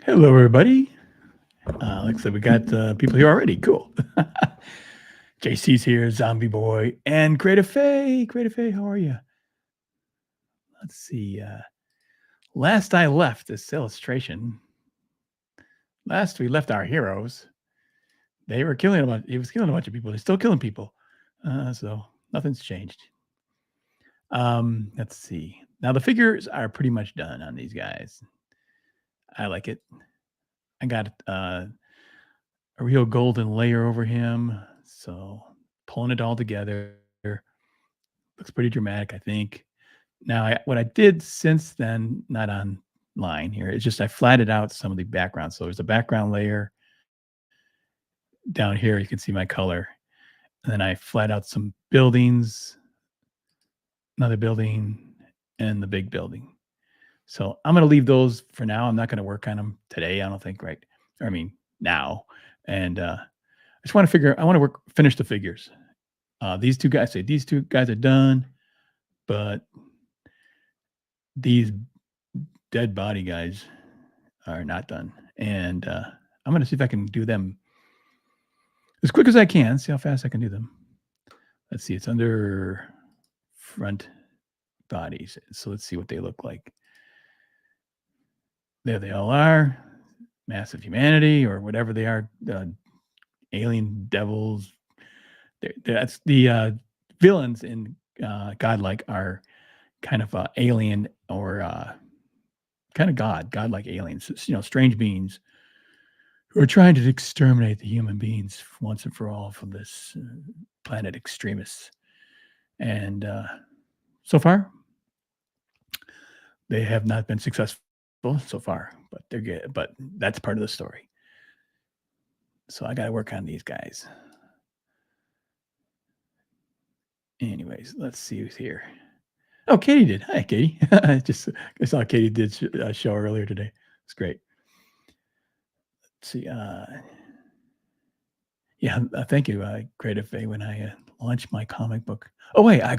Hello, everybody. Like I said, we got people here already. Cool. JC's here, Zombie Boy, and Creative Faye. Creative Faye, how are you? Let's see. Last I left this illustration, last we left our heroes, they were killing a bunch. He was killing a bunch of people. He's still killing people. So nothing's changed. Let's see. Now the figures are pretty much done on these guys. I like it. I got a real golden layer over him. So pulling it all together looks pretty dramatic, I think. Now, what I did since then, not online here, is just I flatted out some of the background. So there's a background layer down here. You can see my color. And then I flat out some buildings, another building, and the big building. So I'm going to leave those for now. I'm not going to work on them today. I don't think, right? I mean, now. And I just want to finish the figures. These two guys are done, but these dead body guys are not done. And I'm going to see if I can do them as quick as I can, see how fast I can do them. Let's see, it's under front bodies. So let's see what they look like. There they all are. Massive humanity or whatever they are. Alien devils. That's the villains in Godlike are kind of alien or kind of godlike aliens, strange beings who are trying to exterminate the human beings once and for all from this planet extremists. And so far, they have not been successful so far, but they're good. But that's part of the story. So I got to work on these guys. Anyways, let's see who's here. Oh, Katie did. Hi, Katie. I saw Katie did a show earlier today. It's great. Let's see. Yeah, thank you, Creative Faye. When I launched my comic book. Oh wait, I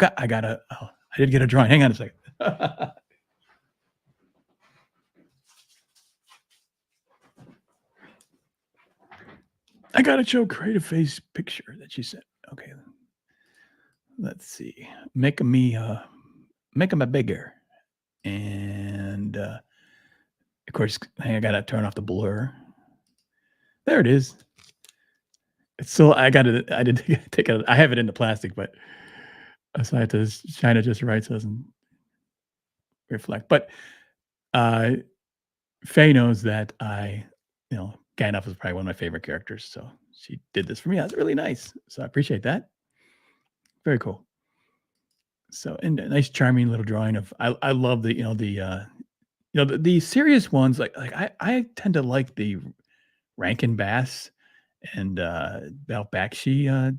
did get a drawing. Hang on a second. I got to show Creative Faye's picture that she sent. Okay, let's see. Make him a bigger, and of course, I got to turn off the blur. There it is. It's still. I did take it. I have it in the plastic, but so I had to shine it just right so it doesn't reflect. But Faye knows that Gandalf is probably one of my favorite characters, so she did this for me. That's really nice. So I appreciate that. Very cool. So, and a nice, charming little drawing of. I love the serious ones. Like I tend to like the Rankin Bass and Val Bakshi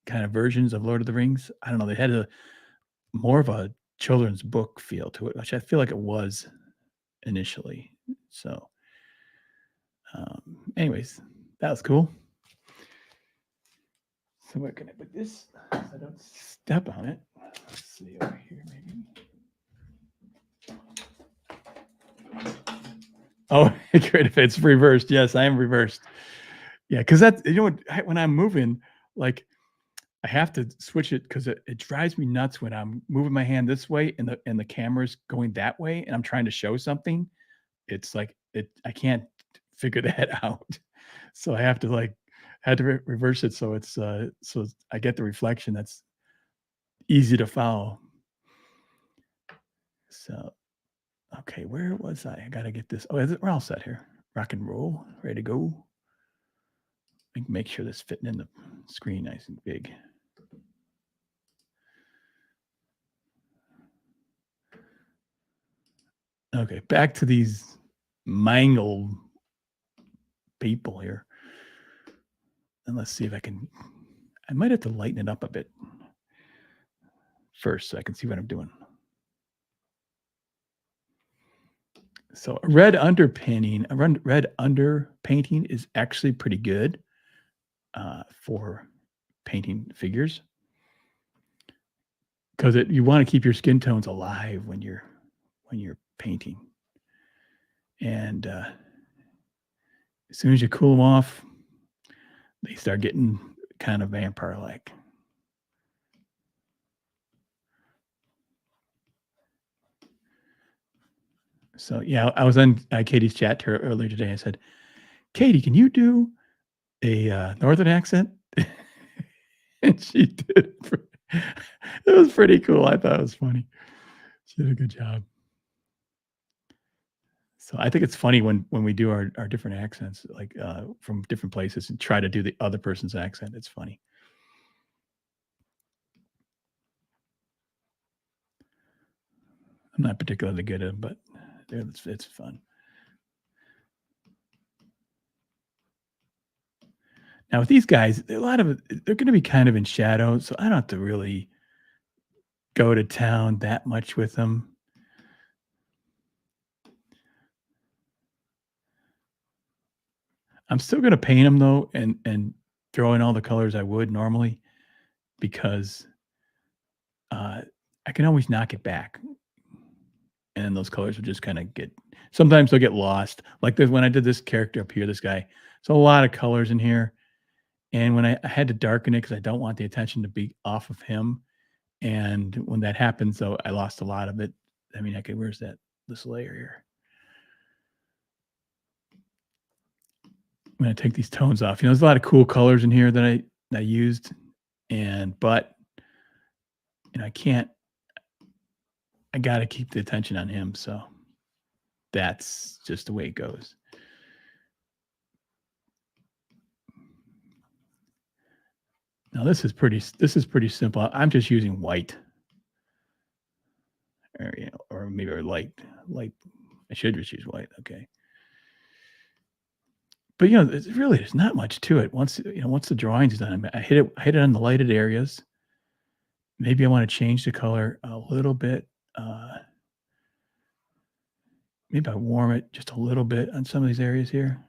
kind of versions of Lord of the Rings. I don't know. They had a more of a children's book feel to it, which I feel like it was initially. So, anyways, that was cool. So where can I put this? So I don't step on it. Let's see over here, maybe. Oh, creative. It's reversed. Yes, I am reversed. Yeah, because that's when I'm moving, like I have to switch it because it drives me nuts when I'm moving my hand this way and the camera's going that way and I'm trying to show something. It's like I can't figure that out. So I have to reverse it so it's so I get the reflection that's easy to follow. So okay, where was I? I gotta get this. Oh, we're all set here. Rock and roll, ready to go. Make sure this fitting in the screen nice and big. Okay, back to these mangled people here. And let's see if I might have to lighten it up a bit first so I can see what I'm doing. So a red underpainting is actually pretty good for painting figures because you want to keep your skin tones alive when you're painting. And As soon as you cool them off, they start getting kind of vampire-like. So, yeah, I was on, Katie's chat to her earlier today. I said, "Katie, can you do a, northern accent?" And she did. It was pretty cool. I thought it was funny. She did a good job. So I think it's funny when we do our different accents, like, from different places and try to do the other person's accent. It's funny. I'm not particularly good at it, but it's fun. Now with these guys, a lot of it they're gonna be kind of in shadow, so I don't have to really go to town that much with them. I'm still gonna paint them though and throw in all the colors I would normally because, uh, I can always knock it back, and those colors will just kinda get sometimes they'll get lost. Like, there's when I did this character up here, this guy, there's a lot of colors in here, and when I had to darken it because I don't want the attention to be off of him, and when that happens, though, I lost a lot of it. I mean, okay, where's this layer here? I'm gonna take these tones off. There's a lot of cool colors in here that I used, but, I can't I gotta keep the attention on him, so that's just the way it goes. Now this is pretty simple. I'm just using white or, or maybe light. I should just use white, okay. But, there's not much to it. Once the drawing's done, I hit it on the lighted areas. Maybe I wanna change the color a little bit, uh, maybe I warm it just a little bit on some of these areas here.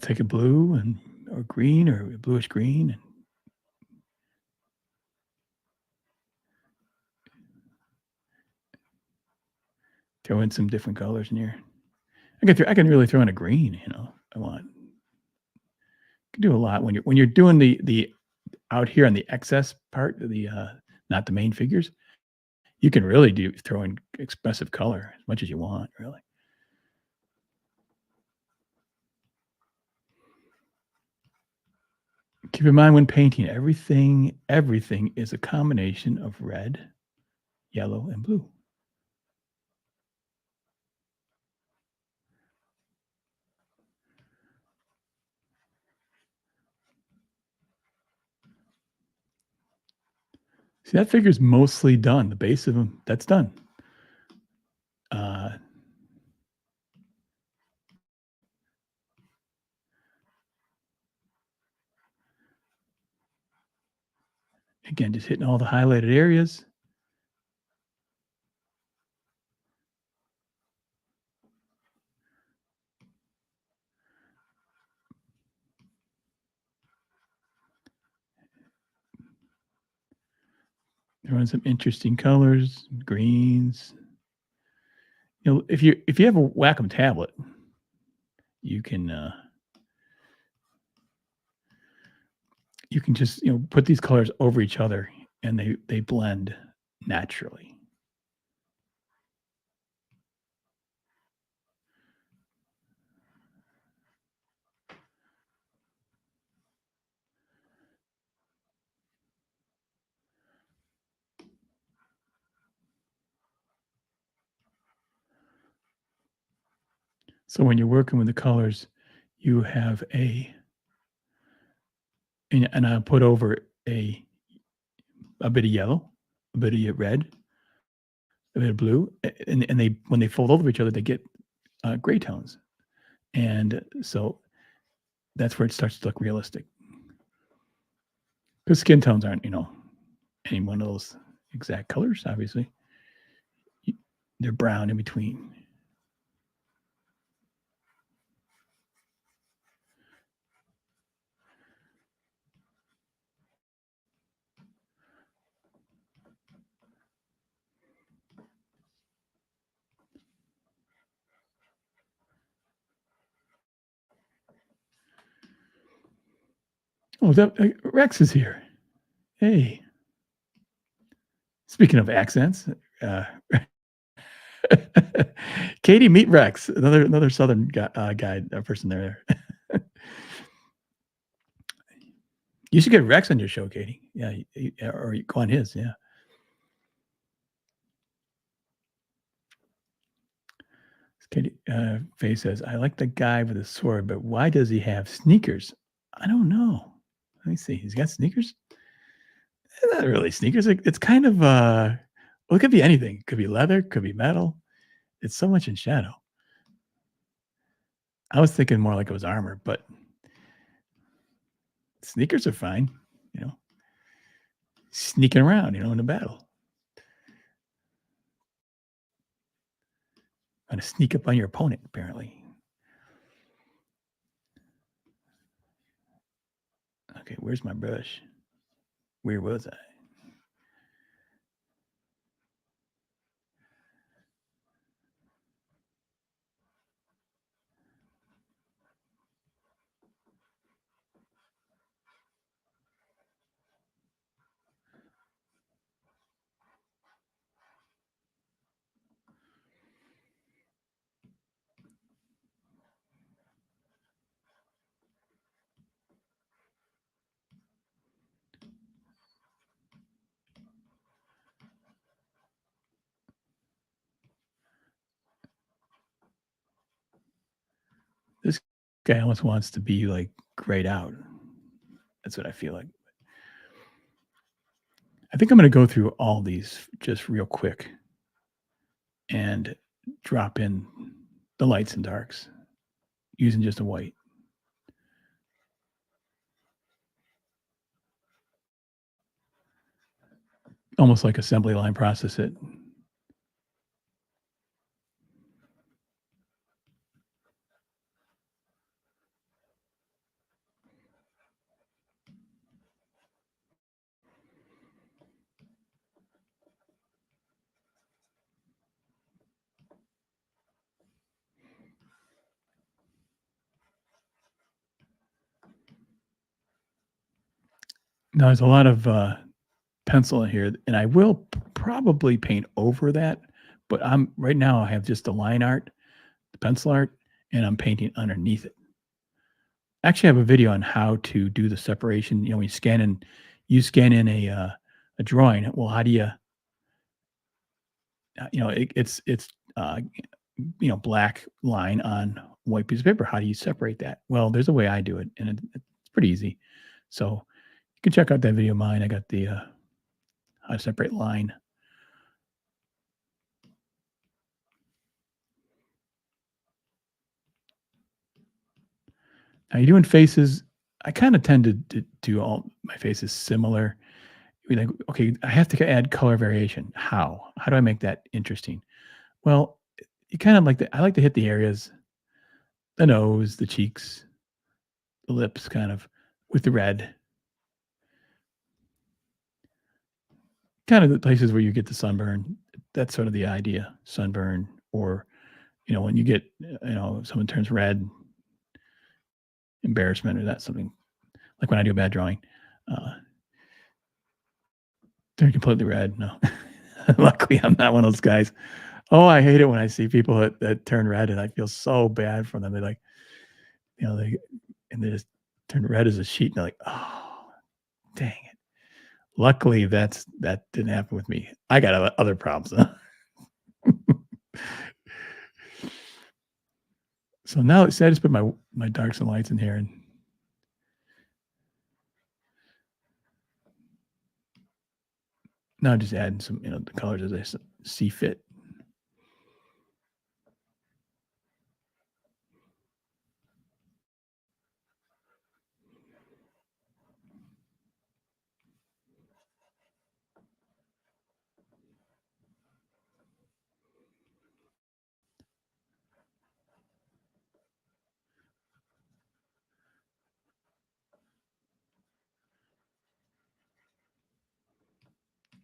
Take a blue and or green or a bluish green and throw in some different colors in here. I can really throw in a green, I want. Can do a lot when you're doing the out here on the excess part, not the main figures, you can really do throw in expressive color as much as you want, really. Keep in mind when painting, everything is a combination of red, yellow, and blue. See, that figure's mostly done. The base of him, that's done. Uh, again, just hitting all the highlighted areas. Throwing some interesting colors, greens. If you have a Wacom tablet, you can just put these colors over each other, and they blend naturally. So when you're working with the colors, you have and I put over a a bit of yellow, a bit of red, a bit of blue, and they when they fold over each other, they get gray tones, and so that's where it starts to look realistic. Because skin tones aren't any one of those exact colors. Obviously, they're brown in between. Oh, that Rex is here. Hey, speaking of accents, uh, Katie, meet Rex, another Southern guy, person there. You should get Rex on your show, Katie. Yeah, or you go on his. Yeah, Katie. Faye says, "I like the guy with the sword, but why does he have sneakers? I don't know. Let me see. He's got sneakers. Not really sneakers. It's kind of well, it could be anything. It could be leather. Could be metal. It's so much in shadow. I was thinking more like it was armor, but sneakers are fine. You know, sneaking around. In a battle. Going to sneak up on your opponent. Apparently. Okay, where's my brush? Where was I? This guy almost wants to be like grayed out. That's what I feel like. I think I'm going to go through all these just real quick and drop in the lights and darks using just a white. Almost like assembly line process it. Now there's a lot of pencil in here, and I will probably paint over that. But I'm right now. I have just the line art, the pencil art, and I'm painting underneath it. Actually, I have a video on how to do the separation. When you scan in a drawing. Well, how do you? It's uh, black line on white piece of paper. How do you separate that? Well, there's a way I do it, and it's pretty easy. So you can check out that video of mine. I got the how to separate line. Now you're doing faces. I kind of tend to do all my faces similar. You're like, okay, I have to add color variation. How? How do I make that interesting? Well, you kind of I like to hit the areas, the nose, the cheeks, the lips, kind of with the red. Kind of the places where you get the sunburn. That's sort of the idea. Sunburn, or when you get, someone turns red, embarrassment, or that's something like when I do a bad drawing. Uh, they're completely red. No, luckily I'm not one of those guys. Oh, I hate it when I see people that turn red, and I feel so bad for them. They like, they just turn red as a sheet, and they're like, oh, dang it. Luckily, that didn't happen with me. I got other problems. So now, I just put my darks and lights in here, and now I'm just adding some, the colors as I see fit.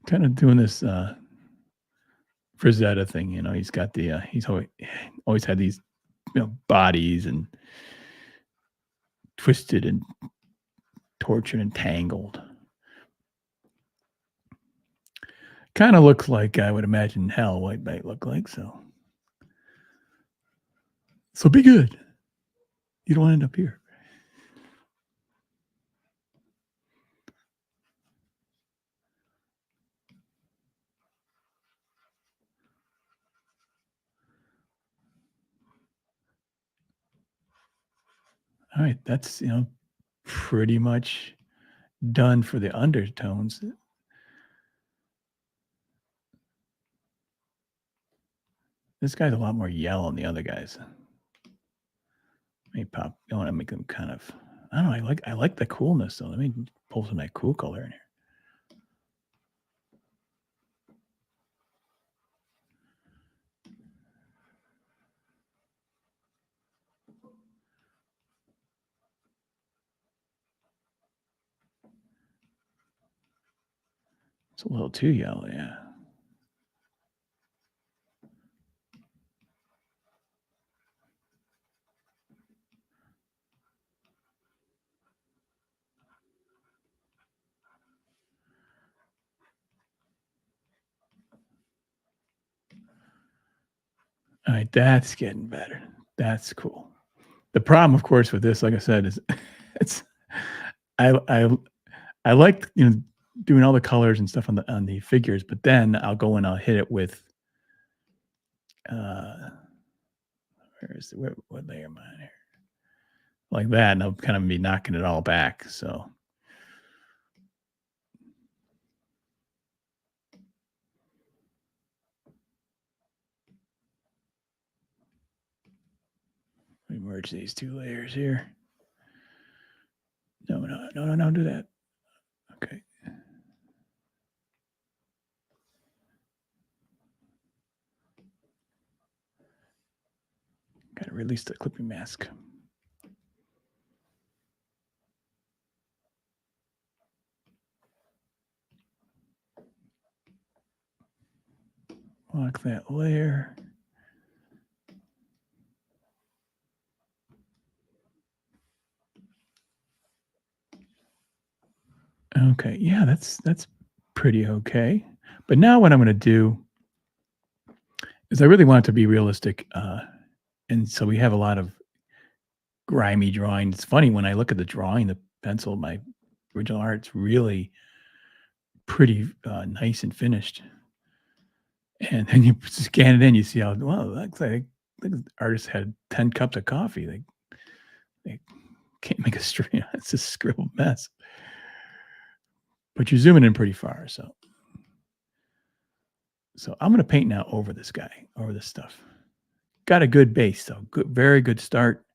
Kind of doing this Frazetta thing. He's got he's always had these, bodies and twisted and tortured and tangled. Kind of looks like I would imagine hell white might look like. So be good. You don't end up here. All right, that's pretty much done for the undertones. This guy's a lot more yellow than the other guys. Let me pop. I want to make them kind of. I don't know. I like the coolness though. Let me pull some of that cool color in here. It's a little too yellow, yeah. All right, that's getting better. That's cool. The problem, of course, with this, like I said, is it's I I like doing all the colors and stuff on the figures, but then I'll go and I'll hit it with uh what layer am I on here? Like that, and I'll kind of be knocking it all back. So let me merge these two layers here. No, do that. Okay. Gotta release the clipping mask. Lock that layer. Okay, yeah, that's pretty okay. But now what I'm going to do is I really want it to be realistic, and so we have a lot of grimy drawing. It's funny when I look at the drawing, the pencil, my original art's really pretty nice and finished. And then you scan it in, you see how well it looks like the artist had 10 cups of coffee. They can't make a straight. It's a scribbled mess. But you're zooming in pretty far, so I'm gonna paint now over this guy, over this stuff. Got a good base, though. Good, very good start.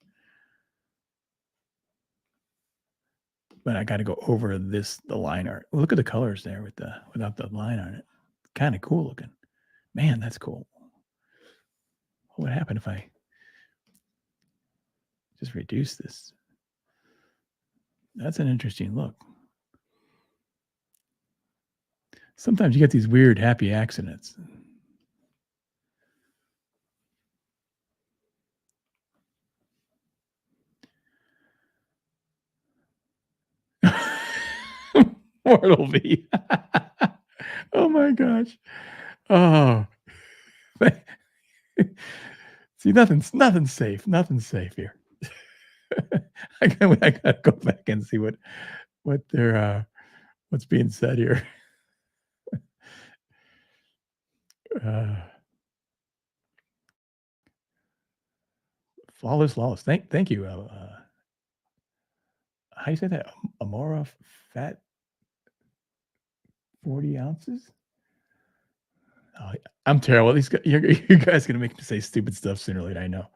But I got to go over the line art. Well, look at the colors there without the line on it. Kind of cool looking. Man, that's cool. What would happen if I just reduce this? That's an interesting look. Sometimes you get these weird happy accidents. Mortal V. Oh my gosh. Oh. See, nothing's safe. Nothing's safe here. I gotta go back and see what they're what's being said here. Uh, flawless. Thank you. How do you say that? Amora fat 40 ounces. Oh, I'm terrible. These guys, you guys gonna make me say stupid stuff sooner or later. I know.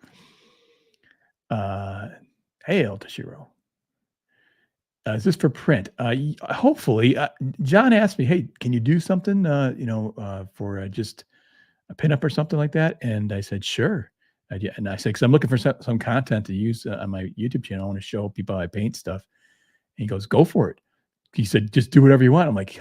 Hey, El Tashiro. Is this for print? Hopefully. John asked me, "Hey, can you do something? For just a pinup or something like that?" And I said, "Sure." Yeah, and I said, "Because I'm looking for some content to use on my YouTube channel. I want to show people how I paint stuff." And he goes, "Go for it." He said, "Just do whatever you want." I'm like,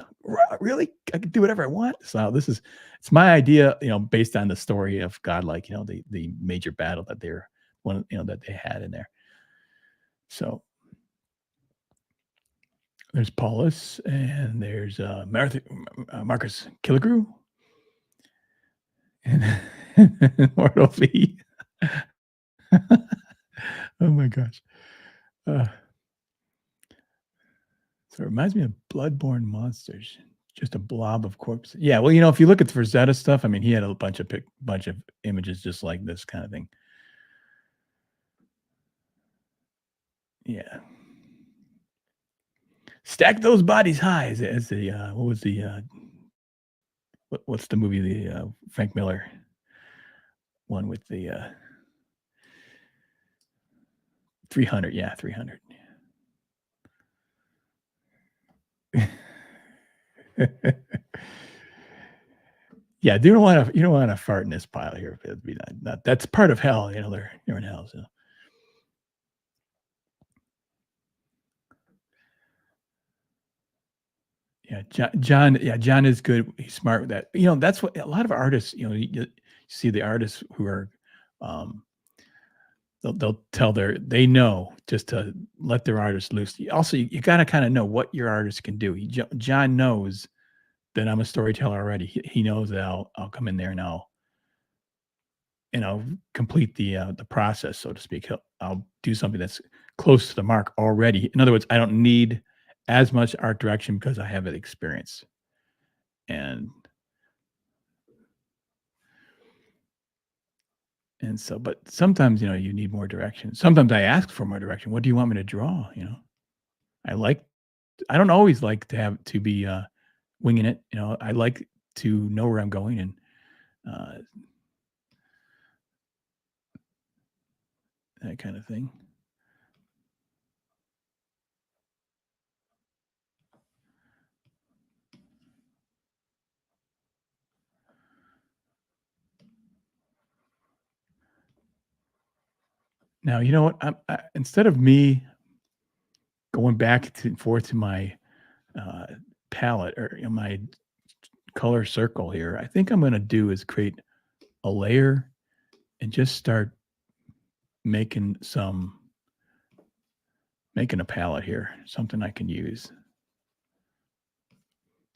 "Really? I can do whatever I want?" So it's my idea, based on the story of Godlike, the major battle that that they had in there. So There's Paulus, and there's, Marcus Killigrew, and Mortal V. Oh my gosh. Uh, so it reminds me of Bloodborne Monsters, just a blob of corpses. Yeah, well, if you look at the Frazetta stuff, I mean, he had a bunch of images just like this kinda thing. Yeah. Stack those bodies high as the, what was the, what's the movie, the, Frank Miller one with the, 300, yeah, 300. Yeah, you don't wanna fart in this pile here, it'd be not that's part of hell, they're in hell, so yeah, John is good, he's smart with that. That's what a lot of artists, you see the artists who are, um, they'll tell they know just to let their artist loose. Also, you gotta kinda know what your artist can do. John knows that I'm a storyteller already. He knows that I'll come in there and I'll complete the process, so to speak. I'll do something that's close to the mark already. In other words, I don't need as much art direction because I have that experience. And so, but sometimes, you need more direction. Sometimes I ask for more direction. What do you want me to draw? I like I don't always like to have to be winging it. I like to know where I'm going and uh, that kind of thing. Now, you know what? Instead of me going back and forth to my uh, palette or my color circle here, I think I'm going to do is create a layer and just start making making a palette here, something I can use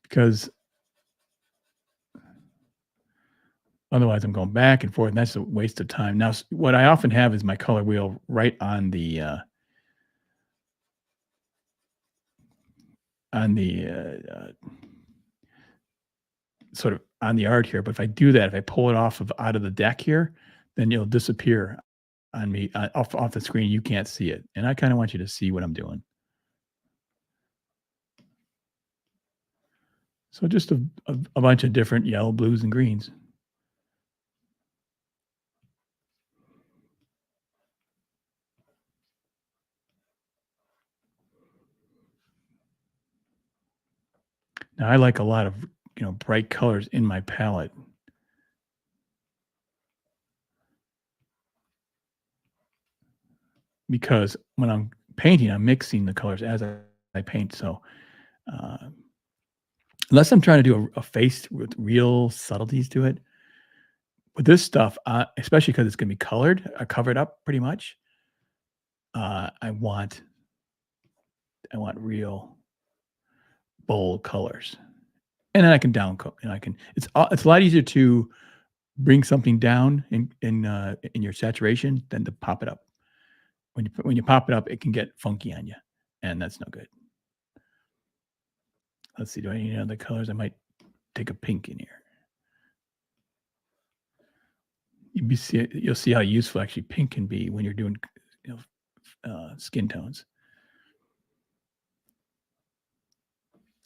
because otherwise I'm going back and forth and that's a waste of time. Now, what I often have is my color wheel right on the sort of on the art here. But if I do that, if I pull it out of the deck here, then it'll disappear on me off the screen. You can't see it, and I kind of want you to see what I'm doing. So just a bunch of different yellow, blues, and greens. Now I like a lot of bright colors in my palette because when I'm painting, I'm mixing the colors as I paint. So uh, unless I'm trying to do a face with real subtleties to it, with this stuff, especially because it's going to be covered up pretty much. I want real bold colors, and then I can down coat, and I can. It's a lot easier to bring something down in your saturation than to pop it up. When you pop it up, it can get funky on you, and that's no good. Let's see, do I need any other colors? I might take a pink in here. You'll see how useful actually pink can be when you're doing you skin tones.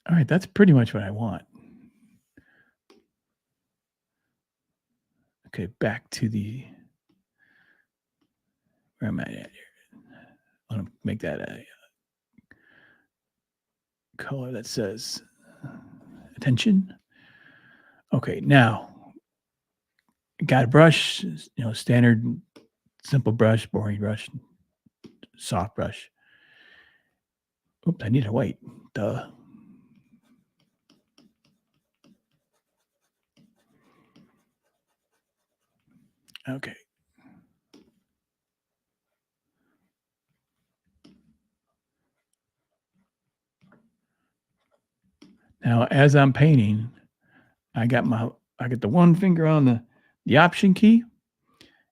All right, that's pretty much what I want. Okay, back to the where am I at here? I want to make that a color that says attention. Okay, now got a brush, standard simple brush, boring brush, soft brush. Oops, I need a white. Duh. Okay. Now, as I'm painting, I got the one finger on the option key,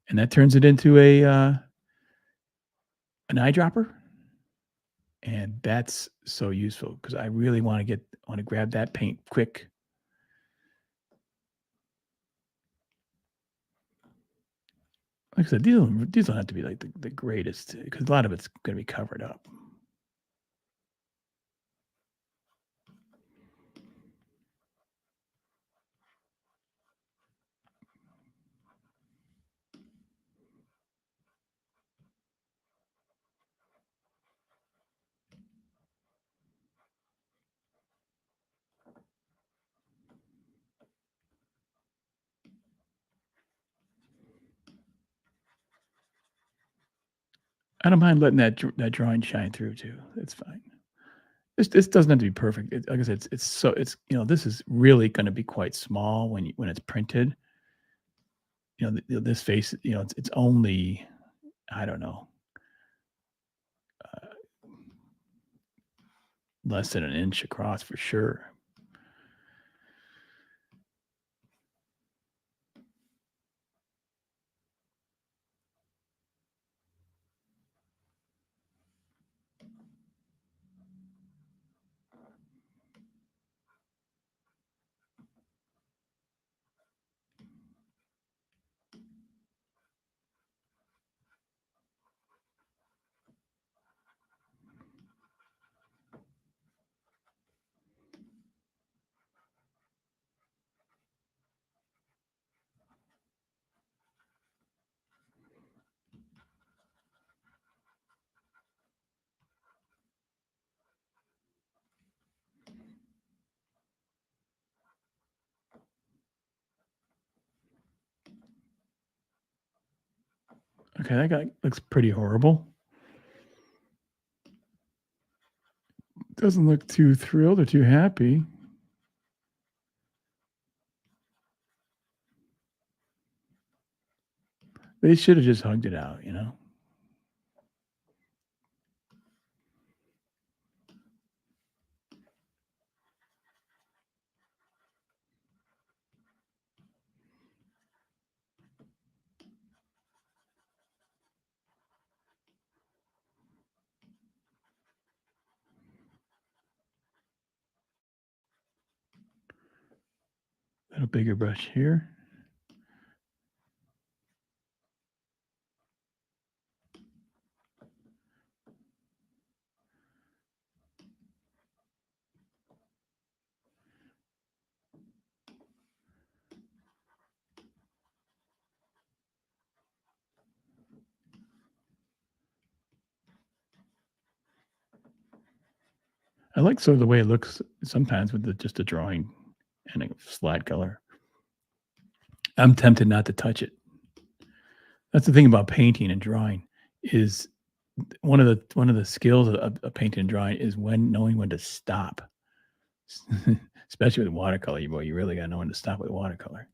and that turns it into an eyedropper, and that's so useful because I really wanna grab that paint quick. Like I said, these don't have to be, like, the greatest because a lot of it's gonna be covered up. I don't mind letting that drawing shine through too. It's fine. This doesn't have to be perfect. Like I said, this is really gonna be quite small when it's printed. This face, it's only, I don't know, uh, less than an inch across for sure. Okay, that guy looks pretty horrible. Doesn't look too thrilled or too happy. They should have just hugged it out. A little bigger brush here. I like sort of the way it looks sometimes with just a drawing and a slide color. I'm tempted not to touch it. That's the thing about painting and drawing is one of the skills of painting and drawing is knowing when to stop. Especially with watercolor, you really gotta know when to stop with watercolor.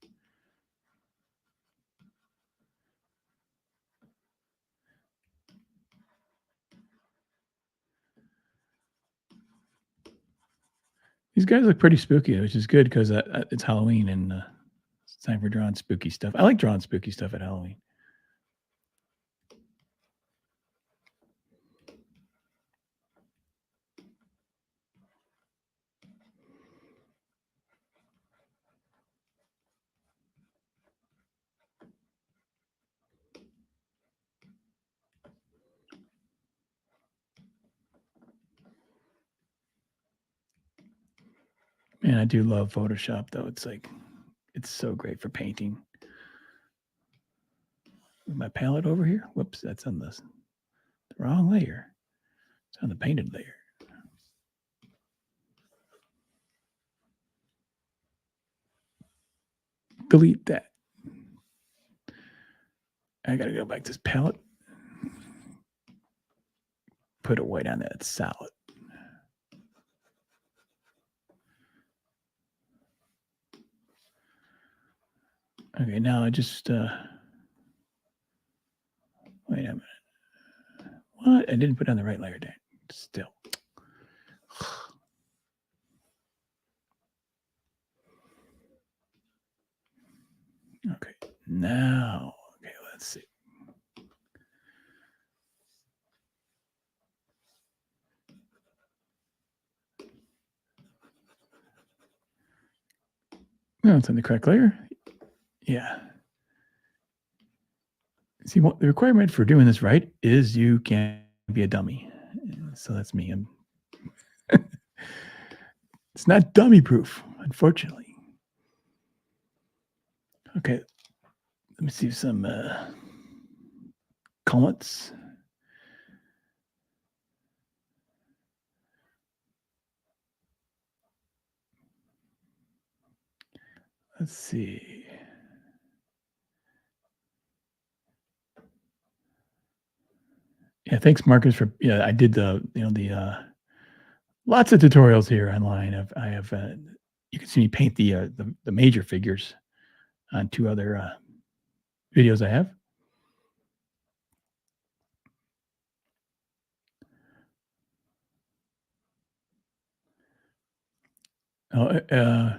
These guys look pretty spooky, which is good 'cause, it's Halloween and, it's time for drawing spooky stuff. I like drawing spooky stuff at Halloween. Man, I do love Photoshop, though. It's so great for painting. With my palette over here? Whoops, that's on the wrong layer. It's on the painted layer. Delete that. I gotta go back to this palette. Put a white on that. It's solid. Okay, now I just wait a minute. What? I didn't put on the right layer, dang. Still. Now, okay, let's see. No, it's in the correct layer. Yeah. See, what the requirement for doing this right is you can't be a dummy. So that's me. It's not dummy proof, unfortunately. Okay, let me see some comments. Let's see. Yeah, thanks, Marcus, for I did the lots of tutorials here online. I have you can see me paint the major figures on two other videos I have. Oh,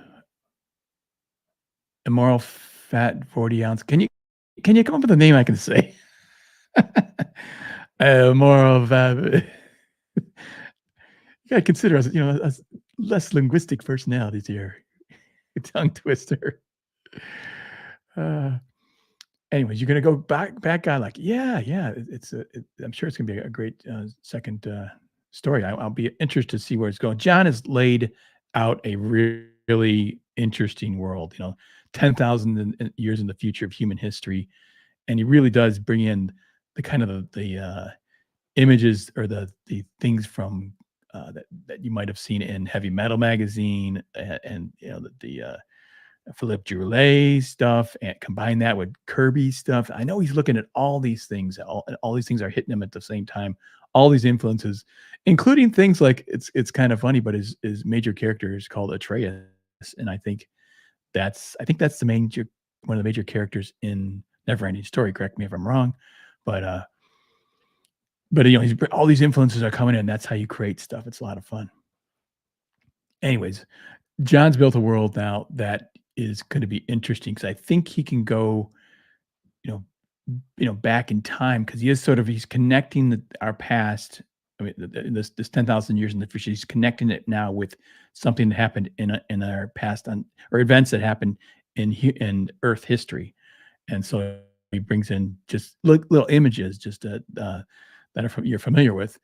immoral fat 40 ounce. Can you come up with a name I can say? Immoral fat. You gotta consider us, us less linguistic personalities here. Tongue twister. Uh, anyways, you're gonna go back guy like, yeah, yeah. I'm sure it's gonna be a great second story. I'll be interested to see where it's going. John has laid out a really interesting world. 10,000 years in the future of human history, and he really does bring in the kind of the images or the things from that you might have seen in Heavy Metal magazine and the Philip Droulet stuff, and combine that with Kirby stuff. I know he's looking at all these things. All these things are hitting him at the same time. All these influences, including things like it's kind of funny, but his major character is called Atreus, and I think that's one of the major characters in Neverending Story. Correct me if I'm wrong, but all these influences are coming in. That's how you create stuff. It's a lot of fun. Anyways, John's built a world now that is going to be interesting because I think he can go, you know, back in time because he's connecting our past. I mean, this 10,000 years in the future. He's connecting it now with something that happened in our past or events that happened in Earth history, and so he brings in just little images, just that you're familiar with,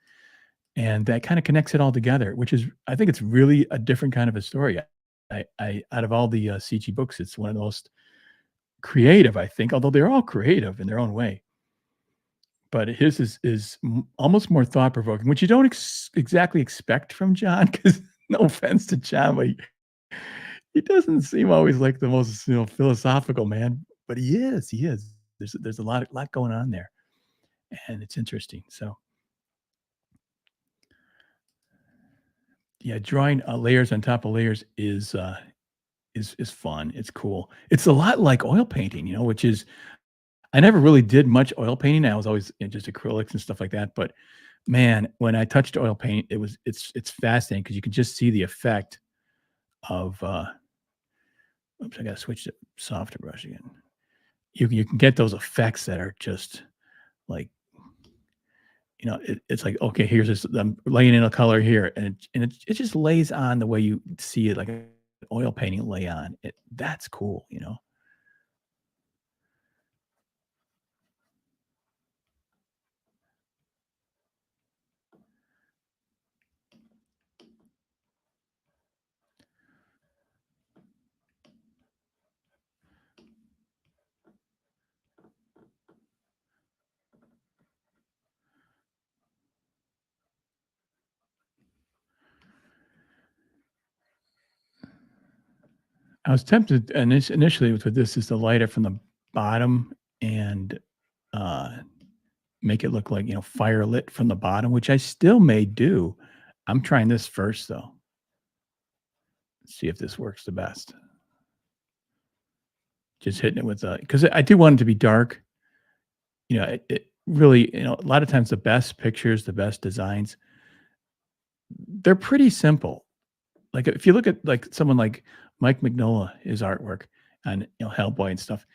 and that kind of connects it all together. Which is, I think, it's really a different kind of a story. I out of all the CG books, it's one of the most creative, I think. Although they're all creative in their own way, but his is almost more thought provoking, which you don't exactly expect from John. Because no offense to John, but he doesn't seem always like the most philosophical man, but he is. He is. There's a lot going on there, and it's interesting. So yeah, drawing layers on top of layers is fun. It's cool. It's a lot like oil painting, which is I never really did much oil painting. I was always just acrylics and stuff like that. But man, when I touched oil paint, it's fascinating because you can just see the effect of. Oops, I got to switch to softer brush again. You can get those effects that are just like it's like, okay, here's this. I'm laying in a color here, and it just lays on the way you see it, like an oil painting lay on. That's cool. I was tempted initially with this is to light it from the bottom and uh, make it look like fire lit from the bottom, which I still may do. I'm trying this first though. See if this works the best. Just hitting it with because I do want it to be dark. It really a lot of times the best pictures, the best designs, they're pretty simple. Like if you look at like someone like Mike Mignola, his artwork and Hellboy and stuff,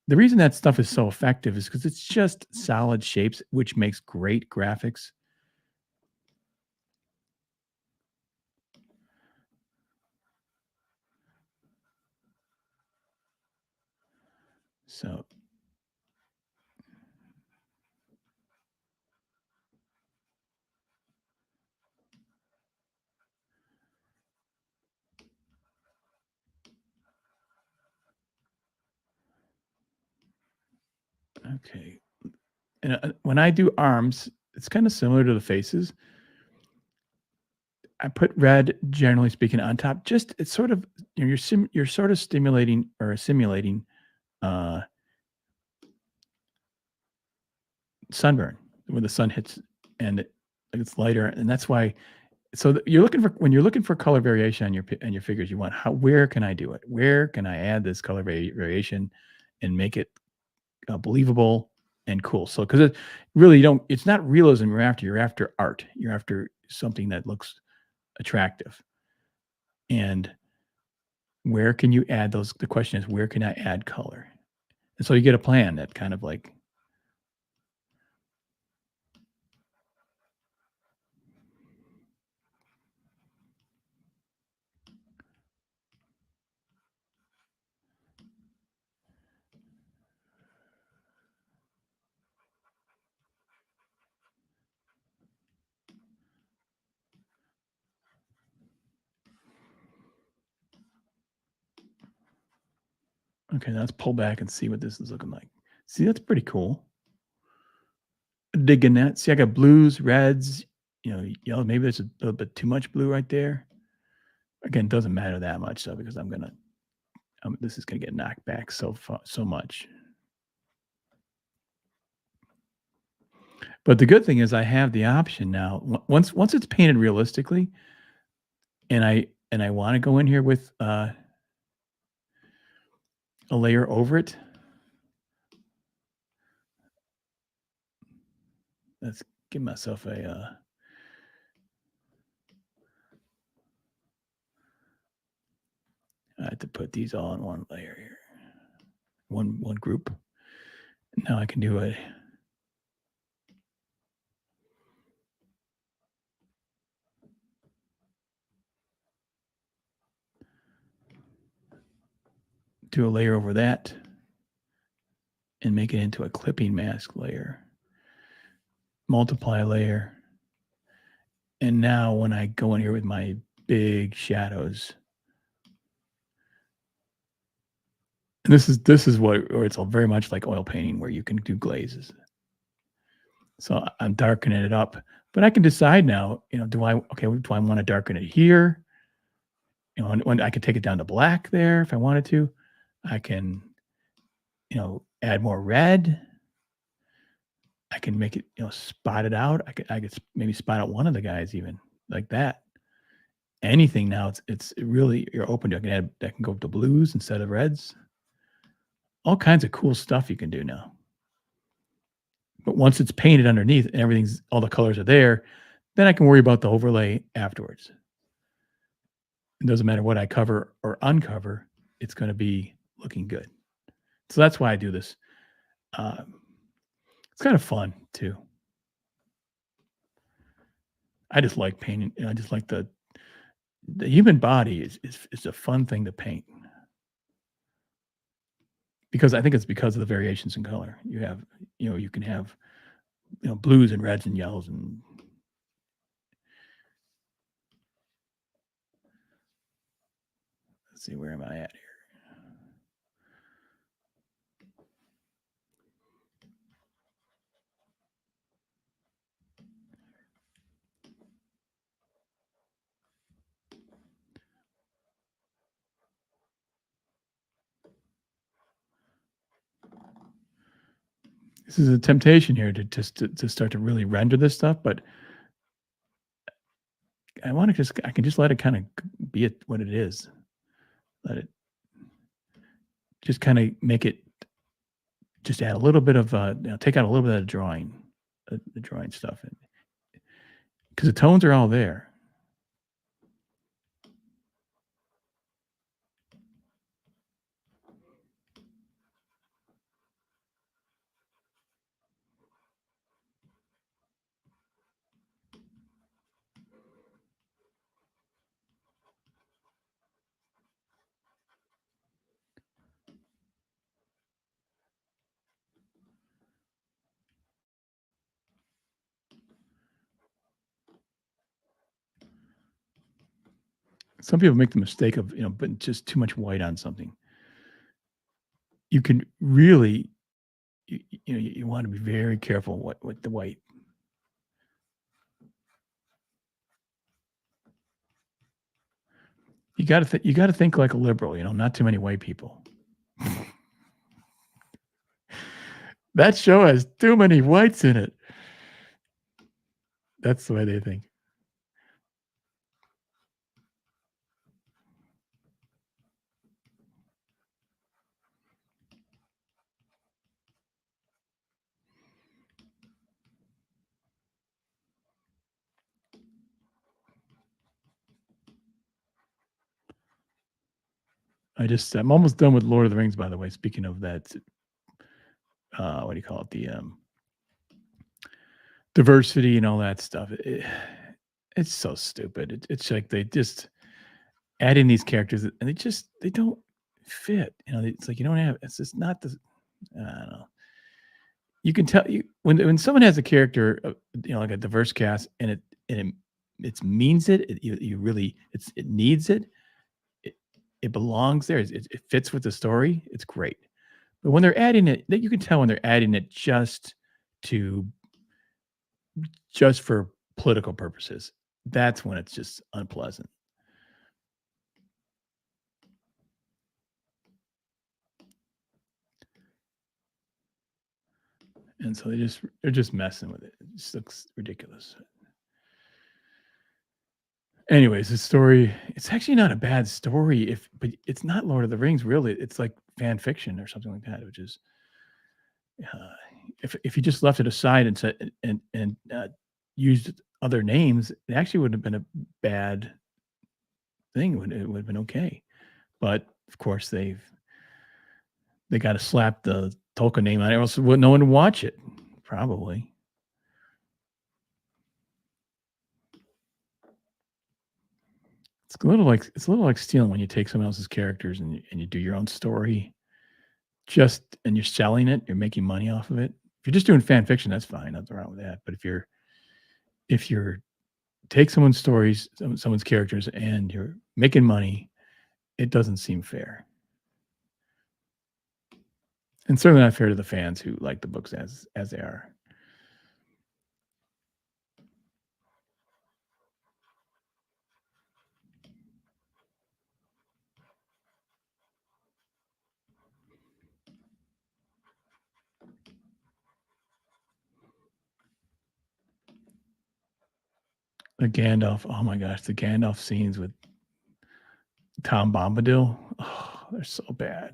The reason that stuff is so effective is because it's just solid shapes, which makes great graphics. So, okay. And, when I do arms, it's kinda similar to the faces. I put red, generally speaking, on top. Just it's sort of you're sort of stimulating or simulating, uh, sunburn when the sun hits and it's lighter, and that's why so you're looking for when you're looking for color variation on your figures, you want how where can I do it? Where can I add this color variation and make it believable and cool? So because it really you don't, it's not realism you're after art. You're after something that looks attractive. And where can you add those? The question is, where can I add color? And so you get a plan that kind of like, okay, now let's pull back and see what this is looking like. See, that's pretty cool. Digging that. See, I got blues, reds, yellow. Maybe there's a little bit too much blue right there. Again, doesn't matter that much though, because this is gonna get knocked back so much. But the good thing is I have the option now. Once it's painted realistically, and I want to go in here with a layer over it. Let's give myself a. I have to put these all in one layer here, one group. Now I can do a layer over that, and make it into a clipping mask layer. Multiply layer, and now when I go in here with my big shadows, and this is what, or it's all very much like oil painting where you can do glazes. So I'm darkening it up, but I can decide now, do I want to darken it here? When I could take it down to black there if I wanted to. I can, add more red. I can make it, spot it out. I could maybe spot out one of the guys even like that. Anything now, it's really you're open to. I can go up to blues instead of reds. All kinds of cool stuff you can do now. But once it's painted underneath and all the colors are there, then I can worry about the overlay afterwards. It doesn't matter what I cover or uncover, it's going to be looking good. So that's why I do this. It's kind of fun too. I just like painting. I just like the human body is a fun thing to paint because I think it's because of the variations in color. You can have blues and reds and yellows and let's see, where am I at here? This is a temptation here to just to start to really render this stuff, but I can just let it kind of be what it is. Let it just kind of make it, just add a little bit of, take out a little bit of the drawing stuff, because the tones are all there. Some people make the mistake of, putting just too much white on something. You can really, you want to be very careful what with the white. You got to think like a liberal. Not too many white people. That show has too many whites in it. That's the way they think. I'm almost done with Lord of the Rings, by the way. Speaking of that, what do you call it? The diversity and all that stuff. It's so stupid. It's like they just add in these characters and they don't fit. It's like you don't have. It's just not the. I don't know. You can tell when someone has a character, like a diverse cast, and it means it. You really it needs it. It, it belongs there. It fits with the story. It's great. But when they're adding it, that you can tell when they're adding it to just for political purposes. That's when it's just unpleasant. And so they're just messing with it. It just looks ridiculous. Anyways, the story, it's actually not a bad story but it's not Lord of the Rings really. It's like fan fiction or something like that, which is uh, if you just left it aside and said and used other names, it actually wouldn't have been a bad thing. It would have been okay. But of course they got to slap the Tolkien name on it, or else no one would watch it. Probably. It's a little like stealing when you take someone else's characters and you do your own story. And you're selling it, you're making money off of it. If you're just doing fan fiction, that's fine. Nothing wrong with that. But if you're take someone's stories, someone's characters, and you're making money, it doesn't seem fair. And certainly not fair to the fans who like the books as they are. The Gandalf, oh my gosh, the Gandalf scenes with Tom Bombadil, oh, they're so bad.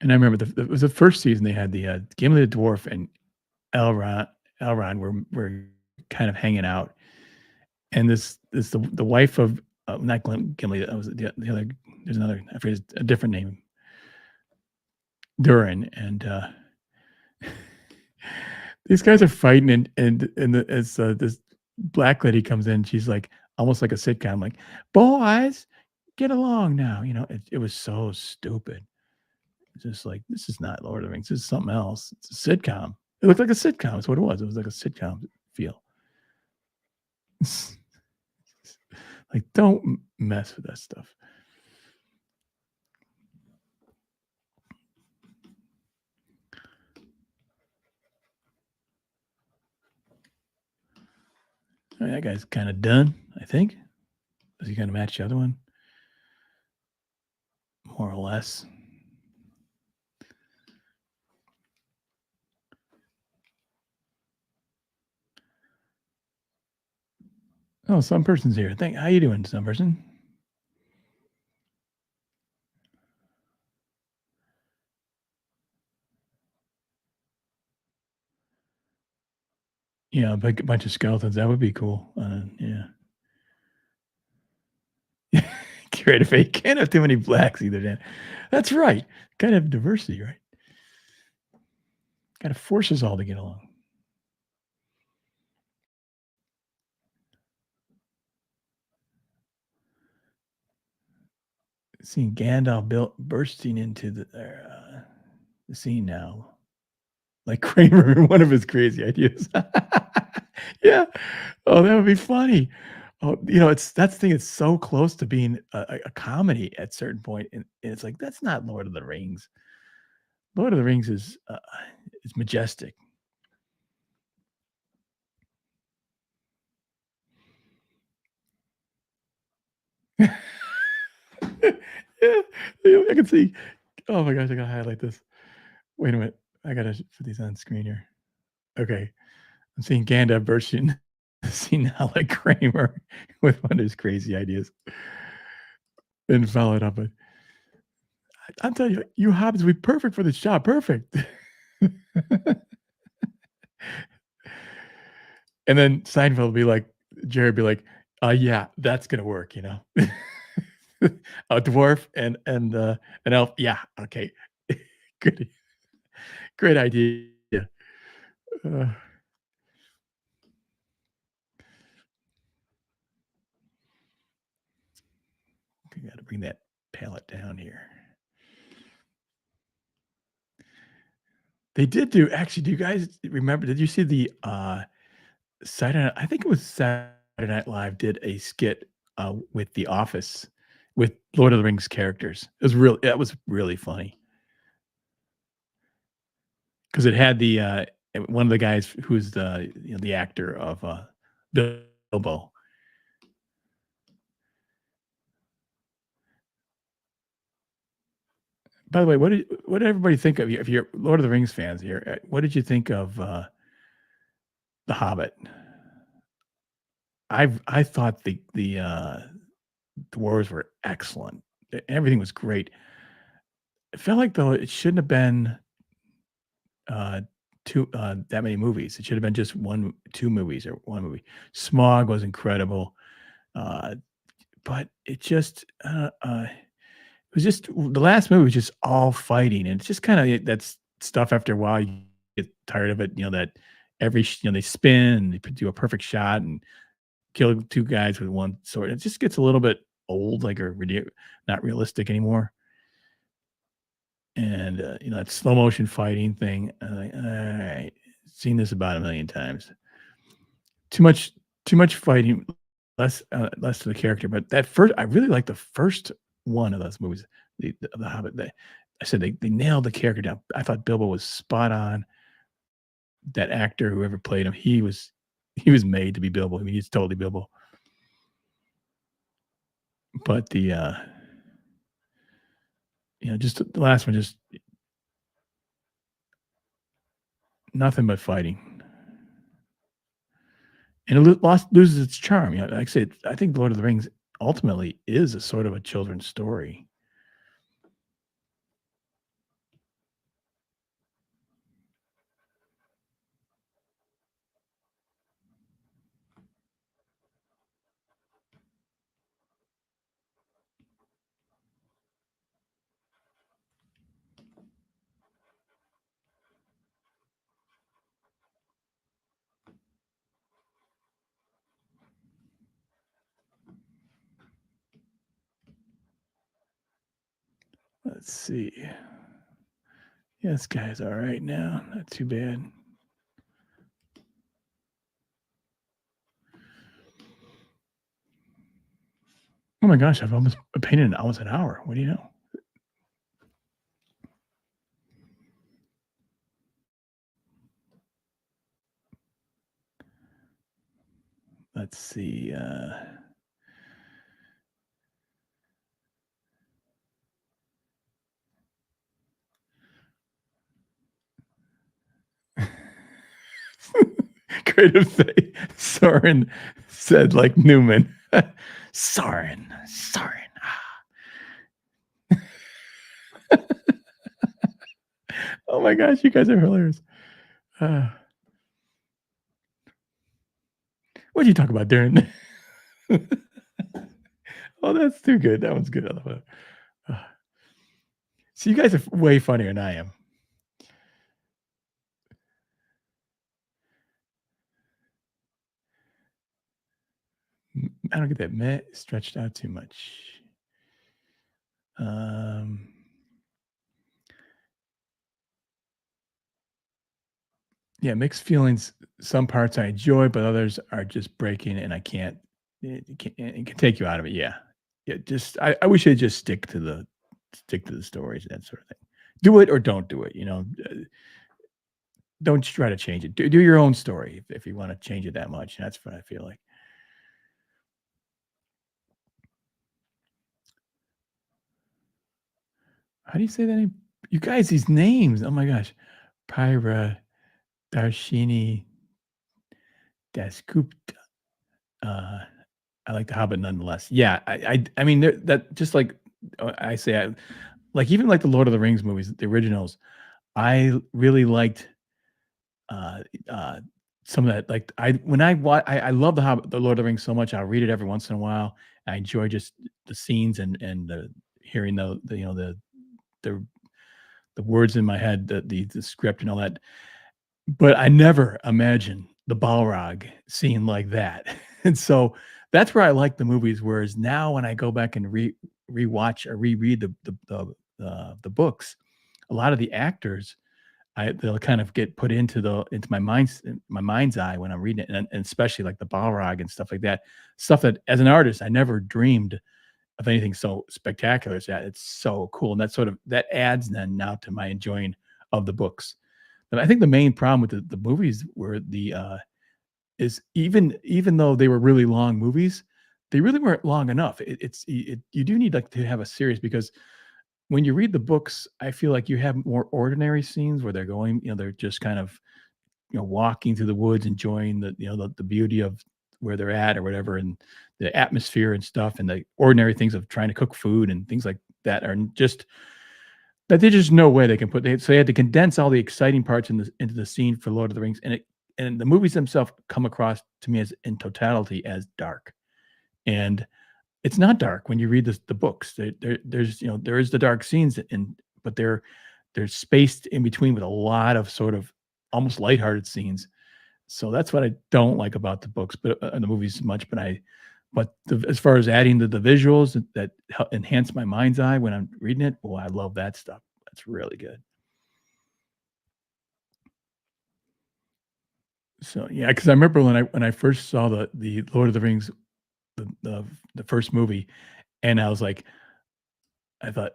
And I remember it was the first season they had the Gimli the dwarf and Elrond Elrond were kind of hanging out, and this the wife of not Gimli, that was the other. There's another. I forget a different name, Durin, and these guys are fighting, as this black lady comes in, she's like almost like a sitcom, like boys, get along now. It was so stupid. It's just like this is not Lord of the Rings. This is something else. It's a sitcom. It looked like a sitcom. That's what it was. It was like a sitcom feel. Like, don't mess with that stuff. All right, that guy's kind of done, I think. Is he going to match the other one? More or less. Oh, some person's here. How you doing, some person? Yeah, a bunch of skeletons. That would be cool. Yeah. Creative. You can't have too many blacks either. Dan. That's right. Got to have diversity, right? Got to force us all to get along. Seeing Gandalf bursting into the scene now, like Kramer in one of his crazy ideas. Yeah. Oh, that would be funny. Oh, it's that's the thing, it's so close to being a comedy at certain point, and it's like, that's not Lord of the Rings. Lord of the Rings is majestic. Yeah, yeah, I can see. Oh my gosh, I gotta highlight this. Wait a minute. I gotta put these on screen here. Okay. I'm seeing Gandalf bursting seeing now like Kramer with one of his crazy ideas and followed up with, "I'm telling you, you hobbits would be perfect for this job, perfect." And then Seinfeld will be like Jerry would be like, yeah, that's gonna work, you know? A dwarf and an elf, yeah, okay. Good great idea. Uh, we gotta bring that palette down here. They did do actually, do you guys remember did you see the, Saturday Night I think it was Saturday Night Live did a skit, with The Office, with Lord of the Rings characters. It was really funny because it had one of the guys who's the actor of, Bilbo. By the way, what did everybody think of you if you're Lord of the Rings fans here, what did you think of, The Hobbit? I thought the dwarves were excellent. Everything was great. It felt like, though, it shouldn't have been, uh, 2 that many movies. It should have been just 1 2 movies or 1 movie. Smog was incredible, uh, but it was just the last movie was just all fighting, and it's just kinda that's stuff after a while, you get tired of it, that they spin, and they do a perfect shot and kill 2 guys with 1 sword. It just gets a little bit old, like, or not realistic anymore, and, that slow motion fighting thing, like, "Alright, seen this about a million times." Too much too much fighting, less to the character, but that first I really like the first one of those movies, The Hobbit. I said they nailed the character down. I thought Bilbo was spot on. That actor, whoever played him, he was made to be Bilbo. I mean, he's totally Bilbo. But just the last one, just nothing but fighting. And it loses its charm. Like I said, I think Lord of the Rings ultimately is a sort of a children's story. Let's see. Yeah, this guy's all right now. Not too bad. Oh my gosh, I've almost painted almost an hour. What do you know? Let's see. Creative say Soren said like Newman. Soren. Oh my gosh, you guys are hilarious. Uh, what did you talk about, Darren? Oh, that's too good. That one's good. I love it. Uh, so you guys are way funnier than I am. I don't get that meh stretched out too much. Um, yeah, mixed feelings. Some parts I enjoy, but others are just breaking, and I can't. It can take you out of it. Yeah, yeah. Just I wish they'd just stick to the stories and that sort of thing. Do it or don't do it. Don't try to change it. Do your own story if you want to change it that much. That's what I feel like. How do you say that name? You guys, these names. Oh my gosh, Pyra, Darshini, Dasgupta. Uh, I like The Hobbit nonetheless. Yeah, I mean, that just like I say, like even like the Lord of the Rings movies, the originals. I really liked uh, uh, some of that. Like I love the Lord of the Rings so much. I'll read it every once in a while. I enjoy just the scenes and the hearing the the words in my head, the script and all that. But I never imagined the Balrog scene like that. And so that's where I like the movies, whereas now when I go back and rewatch or reread the books, a lot of the actors, they'll kind of get put into my mind's eye when I'm reading it, and especially like the Balrog and stuff like that. Stuff that as an artist, I never dreamed of anything so spectacular as that. It's so cool, and that adds then now to my enjoying of the books. But I think the main problem with the movies were is even though they were really long movies, they really weren't long enough. You do need, like, to have a series because when you read the books, I feel like you have more ordinary scenes where they're going, they're just kind of, walking through the woods, enjoying the beauty of where they're at or whatever, and the atmosphere and stuff, and the ordinary things of trying to cook food and things like that are just that there's just no way they can so they had to condense all the exciting parts into the scene for Lord of the Rings, and the movies themselves come across to me as in totality as dark. And it's not dark when you read the books. There is the dark scenes but they're spaced in between with a lot of sort of almost lighthearted scenes. So that's what I don't like about the books, but the movies much. As far as adding the visuals that help enhance my mind's eye when I'm reading it, oh, I love that stuff. That's really good. So yeah, because I remember when I first saw the Lord of the Rings, the first movie, and I was like, I thought,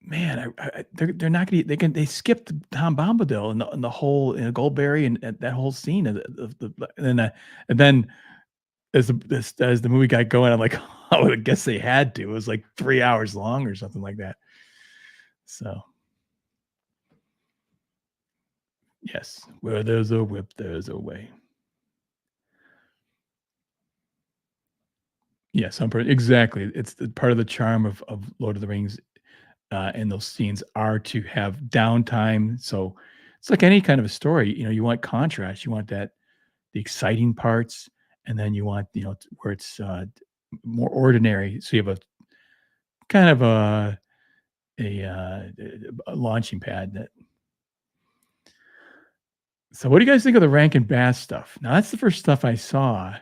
man, they're not gonna they skipped Tom Bombadil and the whole Goldberry and that whole scene and then as the movie got going, I'm like, oh, I guess they had to. It was like 3 hours long or something like that. So yes, where there's a whip, there's a way. Yes, exactly. It's part of the charm of Lord of the Rings, and those scenes are to have downtime. So it's like any kind of a story. You want contrast. You want the exciting parts, and then you want where it's more ordinary. So you have a kind of a launching pad. So what do you guys think of the Rankin Bass stuff? Now that's the first stuff I saw,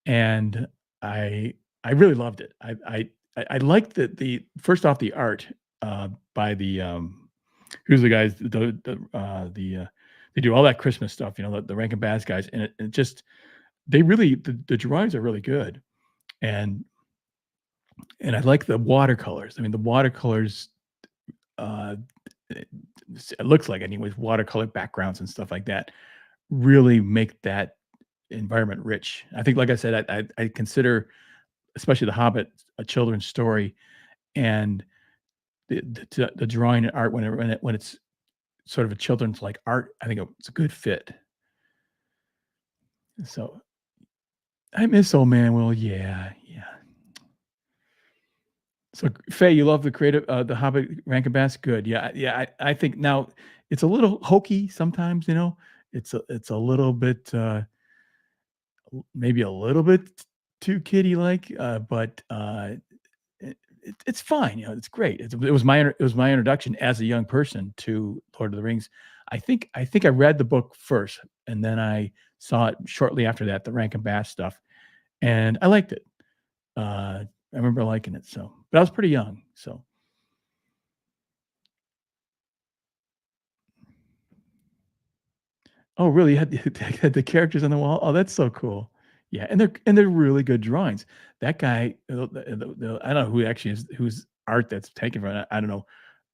and I I really loved it. I liked the first off the art by who's the guys they do all that Christmas stuff, the Rankin Bass guys, and it just the drawings are really good, and I like the watercolors. I mean, the watercolors, uh, it it looks like anyways, watercolor backgrounds and stuff like that really make that environment rich. I think, like I said, I consider, especially The Hobbit, a children's story, and the drawing and art when it's sort of a children's like art, I think it's a good fit. So I miss Old Man Will. Yeah, yeah. So, Faye, you love the Hobbit, Rankin Bass? Good. Yeah, yeah. I think now it's a little hokey sometimes. It's a little bit maybe a little bit too kiddie like, but it's fine. It's great. It was my introduction as a young person to Lord of the Rings. I think I read the book first, and then I saw it shortly after that, the Rankin Bass stuff, and I liked it. I remember liking it. But I was pretty young. So Oh, really? You had the had the characters on the wall? Oh, that's so cool. Yeah, and they're really good drawings. That guy, I don't know who actually is whose art that's taken from. I don't know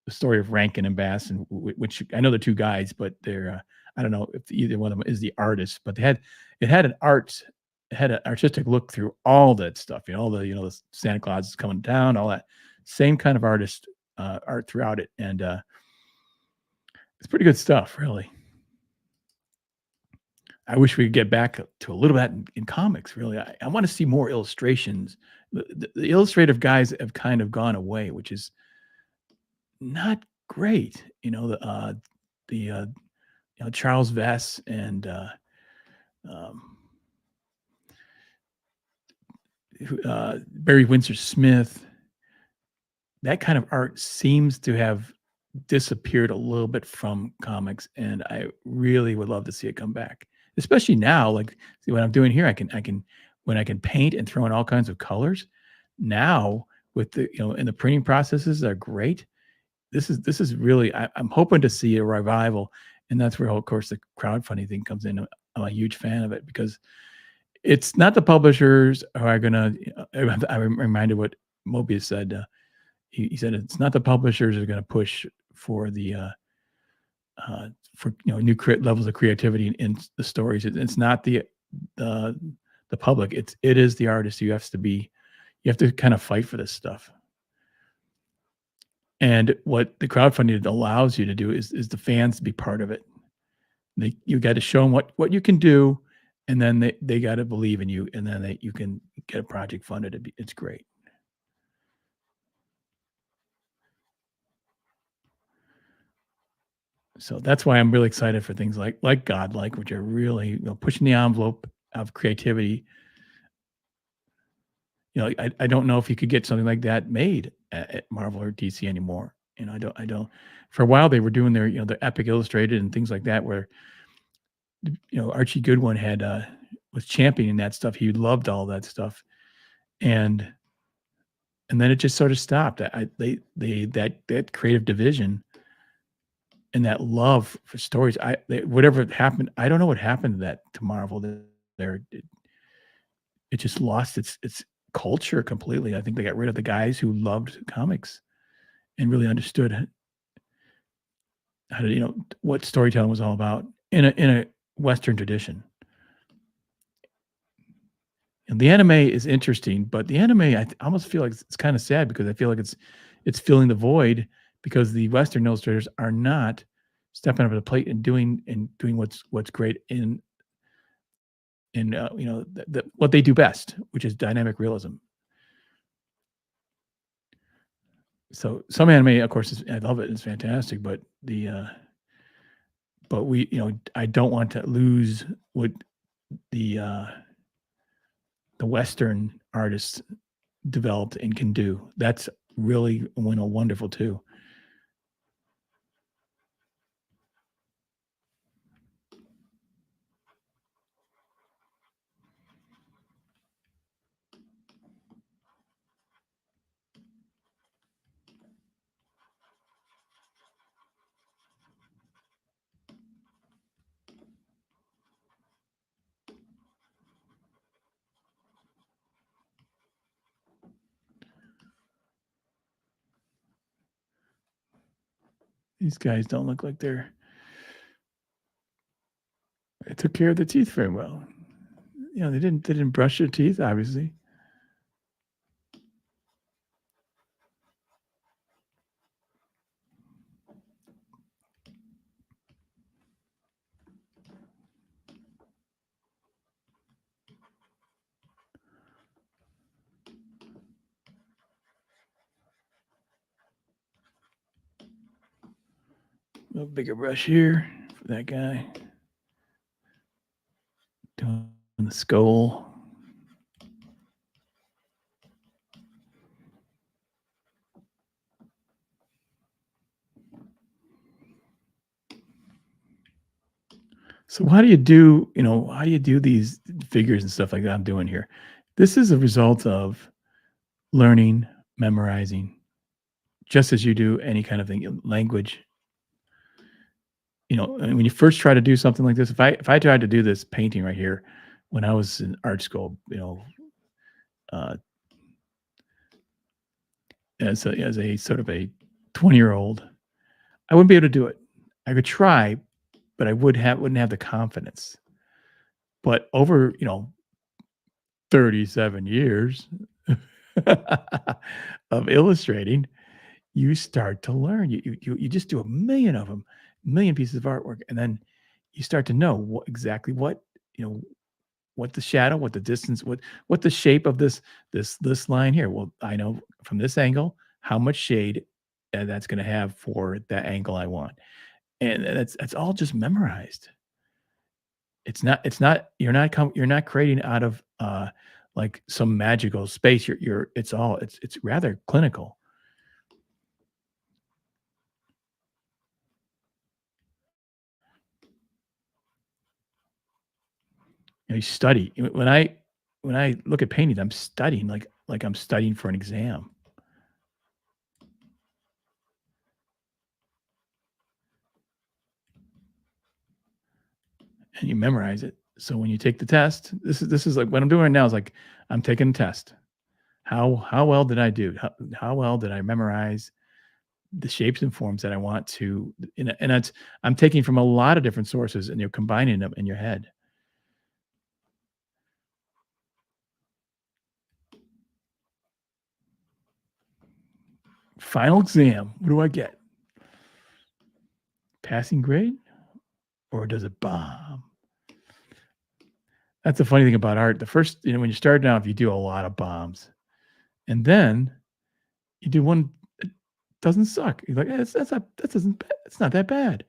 the story of Rankin and Bass, and which I know they're two guys, but they're I don't know if either one of them is the artist, but they had it had an art it had an artistic look through all that stuff. You know, all the the Santa Claus is coming down, all that same kind of artist art throughout it, and it's pretty good stuff, really. I wish we could get back to a little bit in comics. Really, I want to see more illustrations. The illustrative guys have kind of gone away, which is not great. The Charles Vess and um, Barry Windsor Smith. That kind of art seems to have disappeared a little bit from comics, and I really would love to see it come back. Especially now, like see what I'm doing here, I can when I can paint and throw in all kinds of colors. Now with the and the printing processes are great. This is really I'm hoping to see a revival, and that's where of course the crowdfunding thing comes in. I'm a huge fan of it because it's not the publishers who are gonna. I'm reminded what Mobius said. He said it's not the publishers who are going to push for the for new levels of creativity in the stories. It's not the the public. It is the artist who has to be. You have to kind of fight for this stuff. And what the crowdfunding allows you to do is the fans to be part of it. You got to show them what you can do, and then they got to believe in you, and then you can get a project funded. It's great. So that's why I'm really excited for things like Godlike, which are really pushing the envelope of creativity. I don't know if you could get something like that made at Marvel or DC anymore. I don't. For a while, they were doing their the Epic Illustrated and things like that, where Archie Goodwin had was championing that stuff. He loved all that stuff, and then it just sort of stopped. They that creative division and that love for stories. Whatever happened, I don't know what happened to that to Marvel. There, it just lost its culture completely. I think they got rid of the guys who loved comics and really understood how to what storytelling was all about in a Western tradition. And the anime is interesting, but the anime almost feel like it's kind of sad because I feel like it's filling the void because the Western illustrators are not stepping up to the plate and doing what's great in what they do best, which is dynamic realism. So some anime, of course, I love it. It's fantastic, but we I don't want to lose what the uh, the Western artists developed and can do. That's really wonderful too. These guys don't look like they took care of the teeth very well. They didn't brush their teeth, obviously. A little bigger brush here for that guy. Doing the skull. So how do you do these figures and stuff like that I'm doing here? This is a result of learning, memorizing, just as you do any kind of thing, language. and when you first try to do something like this, if I tried to do this painting right here when I was in art school, uh, as a sort of a 20-year-old, I wouldn't be able to do it. I could try, but I wouldn't have the confidence. But over, 37 years of illustrating, you start to learn. You just do a million of them, a million pieces of artwork, and then you start to know exactly you know what the shadow, what the distance, what the shape of this line here. Well, I know from this angle how much shade that's going to have for that angle I want, and that's all just memorized. It's not you're not creating out of like some magical space. It's rather clinical. You study. When I look at paintings, I'm studying like I'm studying for an exam, and you memorize it. So when you take the test, this is like what I'm doing right now is like I'm taking a test. How well did I do? How well did I memorize the shapes and forms that I want to? And that's I'm taking from a lot of different sources, and you're combining them in your head. Final exam. What do I get? Passing grade or does it bomb? That's the funny thing about art. The first, when you start out, if you do a lot of bombs, and then you do one that doesn't suck. You're like, that's not that doesn't it's not that bad.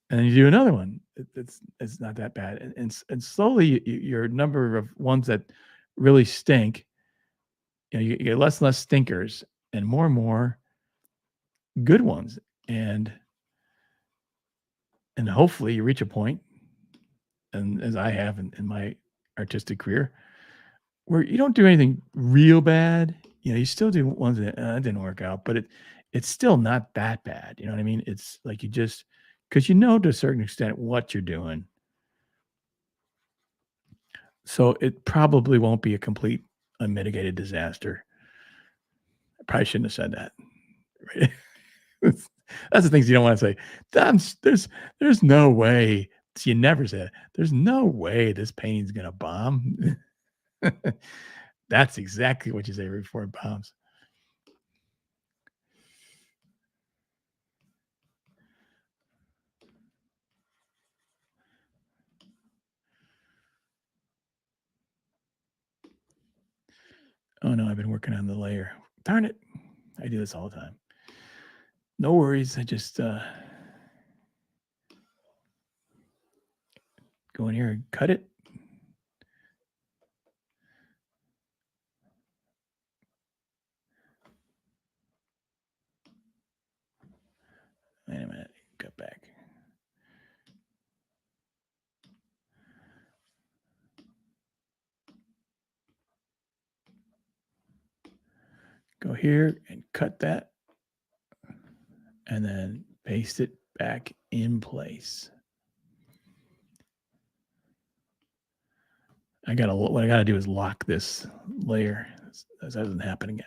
And then you do another one. It's not that bad. And slowly your number of ones that really stink, you get less and less stinkers and more good ones. And hopefully you reach a point, and as I have in my artistic career, where you don't do anything real bad. You still do ones that didn't work out, but it's still not that bad. You know what I mean? It's like you just because to a certain extent what you're doing, so it probably won't be a complete unmitigated disaster. I probably shouldn't have said that. Right? That's the things you don't want to say. There's no way. You never said there's no way this painting's gonna bomb. That's exactly what you say before it bombs. Oh no, I've been working on the layer. Darn it. I do this all the time. No worries. I just go in here and cut it. Wait a minute. Cut back. Go here and cut that. And then paste it back in place. What I gotta do is lock this layer. That doesn't happen again.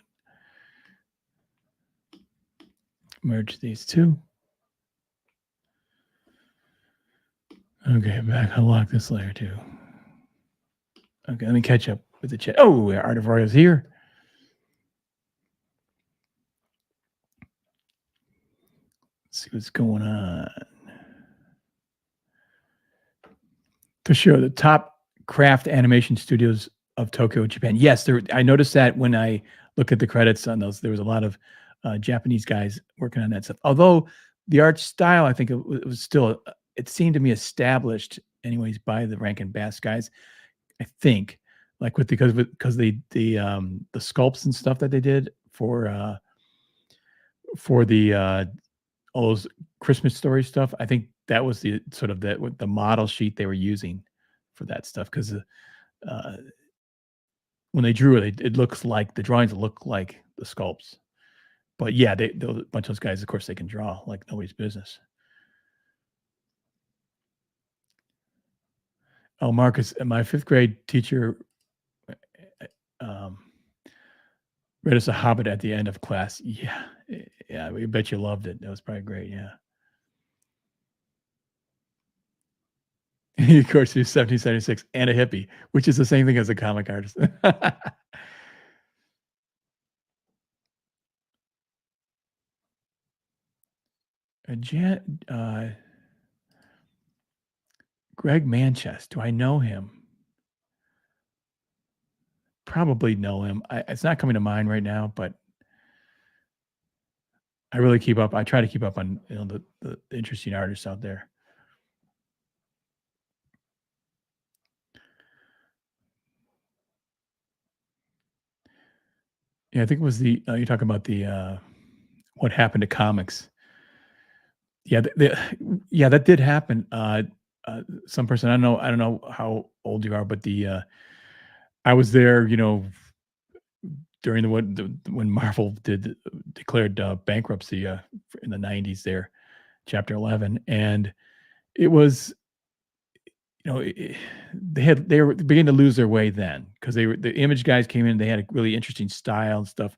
Merge these two. Okay, back. I'll lock this layer too. Okay, let me catch up with the chat. Oh, Art of Royals here. Let's see what's going on. To show the top craft animation studios of Tokyo, Japan. Yes, I noticed that when I look at the credits on those, there was a lot of Japanese guys working on that stuff. Although the art style, I think it was still, it seemed to me established, anyways, by the Rankin Bass guys. I think, like because the sculpts and stuff that they did for the all those Christmas story stuff. I think that was the sort of the model sheet they were using for that stuff because uh, when they drew it, it looks like the drawings look like the sculpts. But yeah, a bunch of those guys, of course, they can draw like nobody's business. Oh, Marcus, my 5th grade teacher, um, read us a Hobbit at the end of class. Yeah, yeah, we bet you loved it. That was probably great, yeah. Of course, he was 1776 and a hippie, which is the same thing as a comic artist. Jan Greg Manchess, do I know him? Probably know him. It's not coming to mind right now, but I really keep up. I try to keep up on, the interesting artists out there. Yeah, I think it was you're talking about what happened to comics. Yeah, yeah, that did happen. Some person I don't know how old you are, but I was there, during when Marvel declared bankruptcy in the 90s there, chapter 11, and it was they were beginning to lose their way then because the image guys came in, they had a really interesting style and stuff,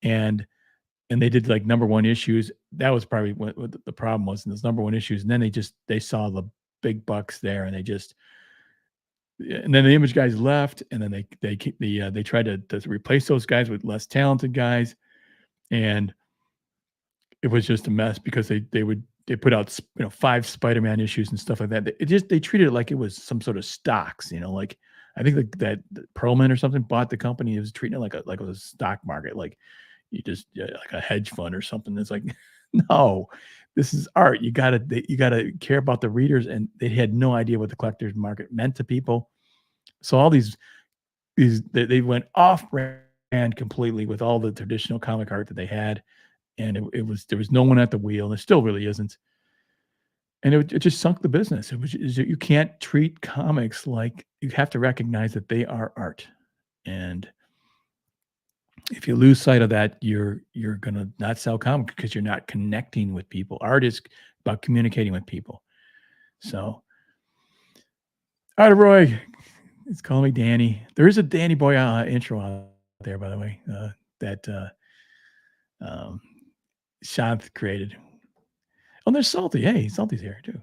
and they did like number one issues. That was probably what the problem was in those number one issues, and then they saw the big bucks there, and and then the image guys left, and then they tried to replace those guys with less talented guys, and it was just a mess because they put out 5 Spider-Man issues and stuff like that. They treated it like it was some sort of stocks, like I think that Perlman or something bought the company. It was treating it like it was a stock market, like you just like a hedge fund or something. It's like, no, this is art. You gotta care about the readers, and they had no idea what the collector's market meant to people. So all they went off brand completely with all the traditional comic art that they had, and it was there was no one at the wheel, and it still really isn't. And it just sunk the business. You can't treat comics like you have to recognize that they are art, and if you lose sight of that, you're gonna not sell comics because you're not connecting with people. Art is about communicating with people. So, all right, Roy, it's calling me Danny. There is a Danny Boy intro out there, by the way, that um, Shanth created. Oh, there's Salty. Hey, Salty's here too.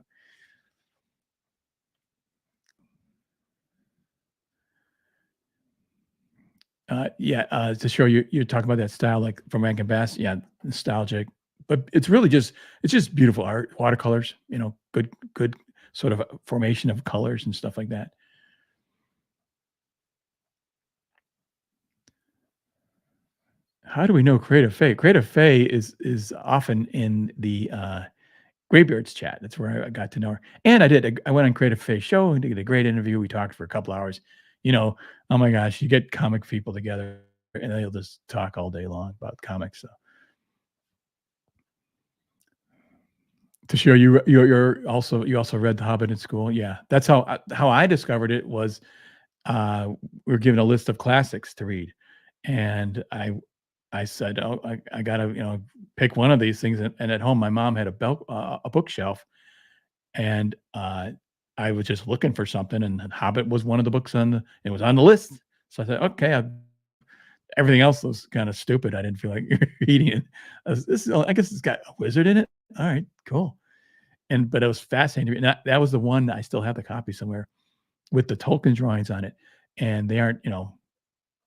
Yeah, to show you're talking about that style, like from Rankin Bass. Yeah, nostalgic, but it's just beautiful art, watercolors. Good sort of formation of colors and stuff like that. How do we know Creative Faye? Creative Faye is often in the Graybeards chat. That's where I got to know her, and I went on Creative Faye's show and did a great interview. We talked for a couple hours. You know, oh my gosh, you get comic people together and they'll just talk all day long about comics. So to show you also read The Hobbit in school. Yeah, that's how I discovered it was we were given a list of classics to read, and I said, "Oh, I gotta pick one of these things." And at home, my mom had a bookshelf, and I was just looking for something, and Hobbit was one of the books it was on the list. So I said, "Okay." Everything else was kind of stupid. I didn't feel like reading it. I guess it's got a wizard in it. All right, cool. But it was fascinating. And that was the one I still have the copy somewhere with the Tolkien drawings on it, and they aren't,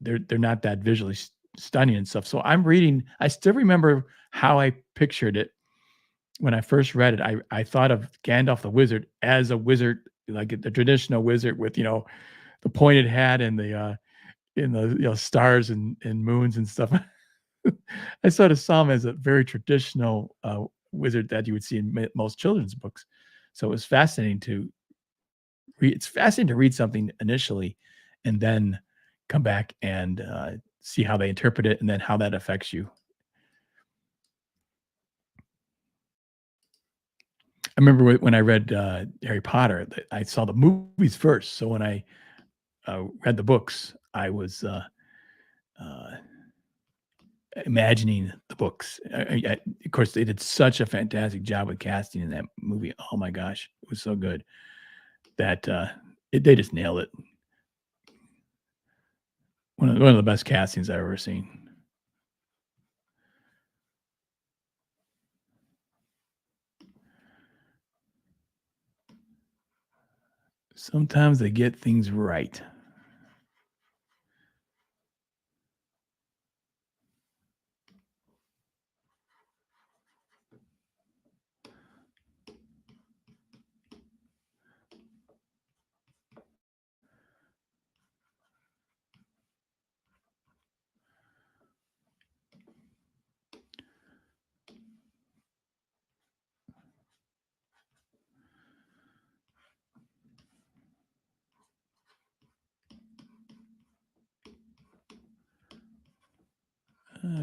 they're not that visually stunning and stuff. So I'm reading. I still remember how I pictured it when I first read it. I thought of Gandalf the wizard as a wizard, like the traditional wizard with the pointed hat and the stars and moons and stuff. I sort of saw him as a very traditional wizard that you would see in most children's books. So it was fascinating to read. It's fascinating to read something initially, and then come back and see how they interpret it, and then how that affects you. I remember when I read Harry Potter, that I saw the movies first. So when I read the books, I was uh, imagining the books. Of course, they did such a fantastic job with casting in that movie. Oh my gosh, it was so good that they just nailed it. One of the best castings I've ever seen. Sometimes they get things right.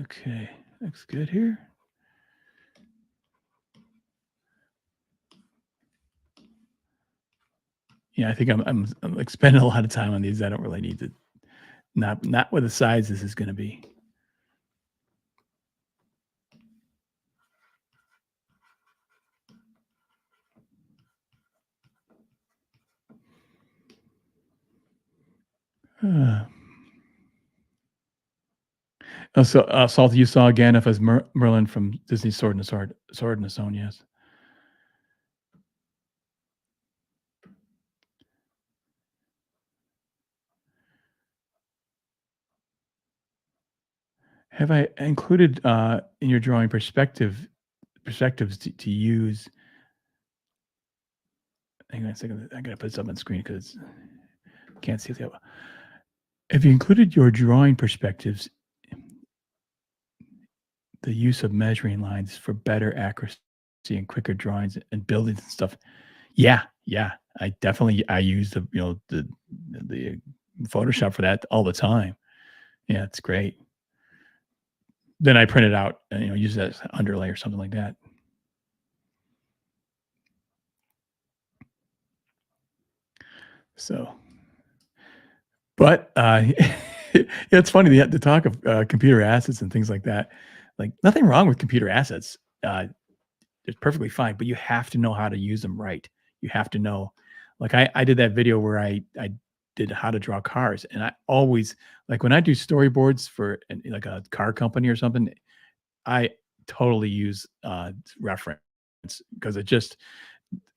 Okay, looks good here. Yeah, I think I'm like spending a lot of time on these. I don't really need to. Not with the size this is going to be. Uh, oh, so Salty, you saw Gandalf as Merlin from Disney's Sword in the Stone. Yes. Have I included in your drawing perspectives to use? Hang on a second. I gotta put this up on screen because can't see it. Have you included your drawing perspectives, the use of measuring lines for better accuracy and quicker drawings and buildings and stuff? Yeah, yeah. I use the Photoshop for that all the time. Yeah, it's great. Then I print it out and use that as underlay or something like that. So, but it's funny the talk of computer assets and things like that. Like nothing wrong with computer assets. It's perfectly fine, but you have to know how to use them right. You have to know. Like I did that video where I did how to draw cars, and I always like when I do storyboards for like a car company or something. I totally use reference because it just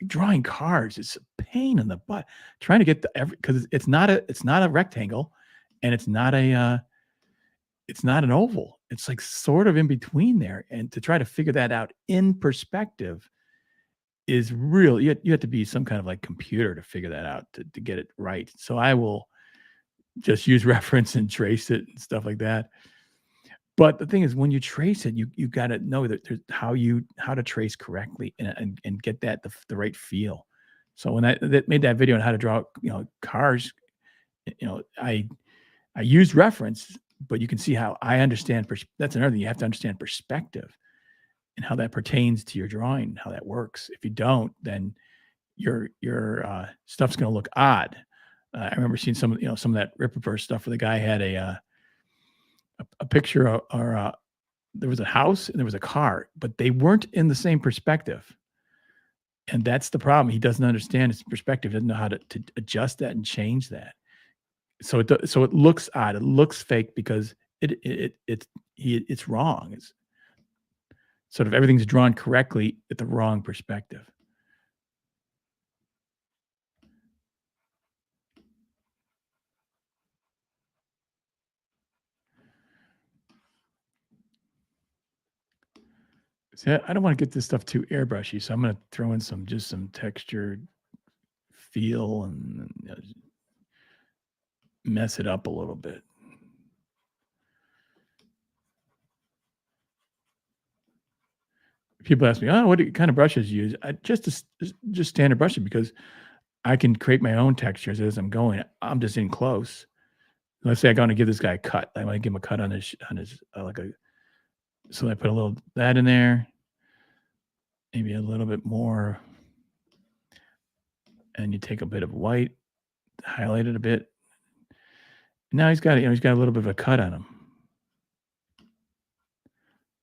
drawing cars is a pain in the butt. Trying to get the every because it's not a rectangle, and it's not an oval. It's like sort of in between there, and to try to figure that out in perspective is real. You have to be some kind of like computer to figure that out to get it right. So I will just use reference and trace it and stuff like that. But the thing is, when you trace it, you got to know that there's how to trace correctly and get the right feel. So when that made that video on how to draw, cars, I used reference, but you can see how I understand. That's another thing you have to understand perspective and how that pertains to your drawing, how that works. If you don't, then your stuff's going to look odd. I remember seeing some of that Ripperverse stuff where the guy had a picture or there was a house and there was a car, but they weren't in the same perspective. And that's the problem. He doesn't understand his perspective, doesn't know how to adjust that and change that. So it looks odd. It looks fake because it's wrong. It's sort of everything's drawn correctly at the wrong perspective. See, I don't want to get this stuff too airbrushy, so I'm going to throw in some texture feel and mess it up a little bit. People ask me, "Oh, what kind of brushes you use?" Just standard brushing because I can create my own textures as I'm going. I'm just in close. Let's say I want to give this guy a cut. I want to give him a cut on his like a. So I put a little that in there, maybe a little bit more, and you take a bit of white, highlight it a bit. Now he's got a little bit of a cut on him,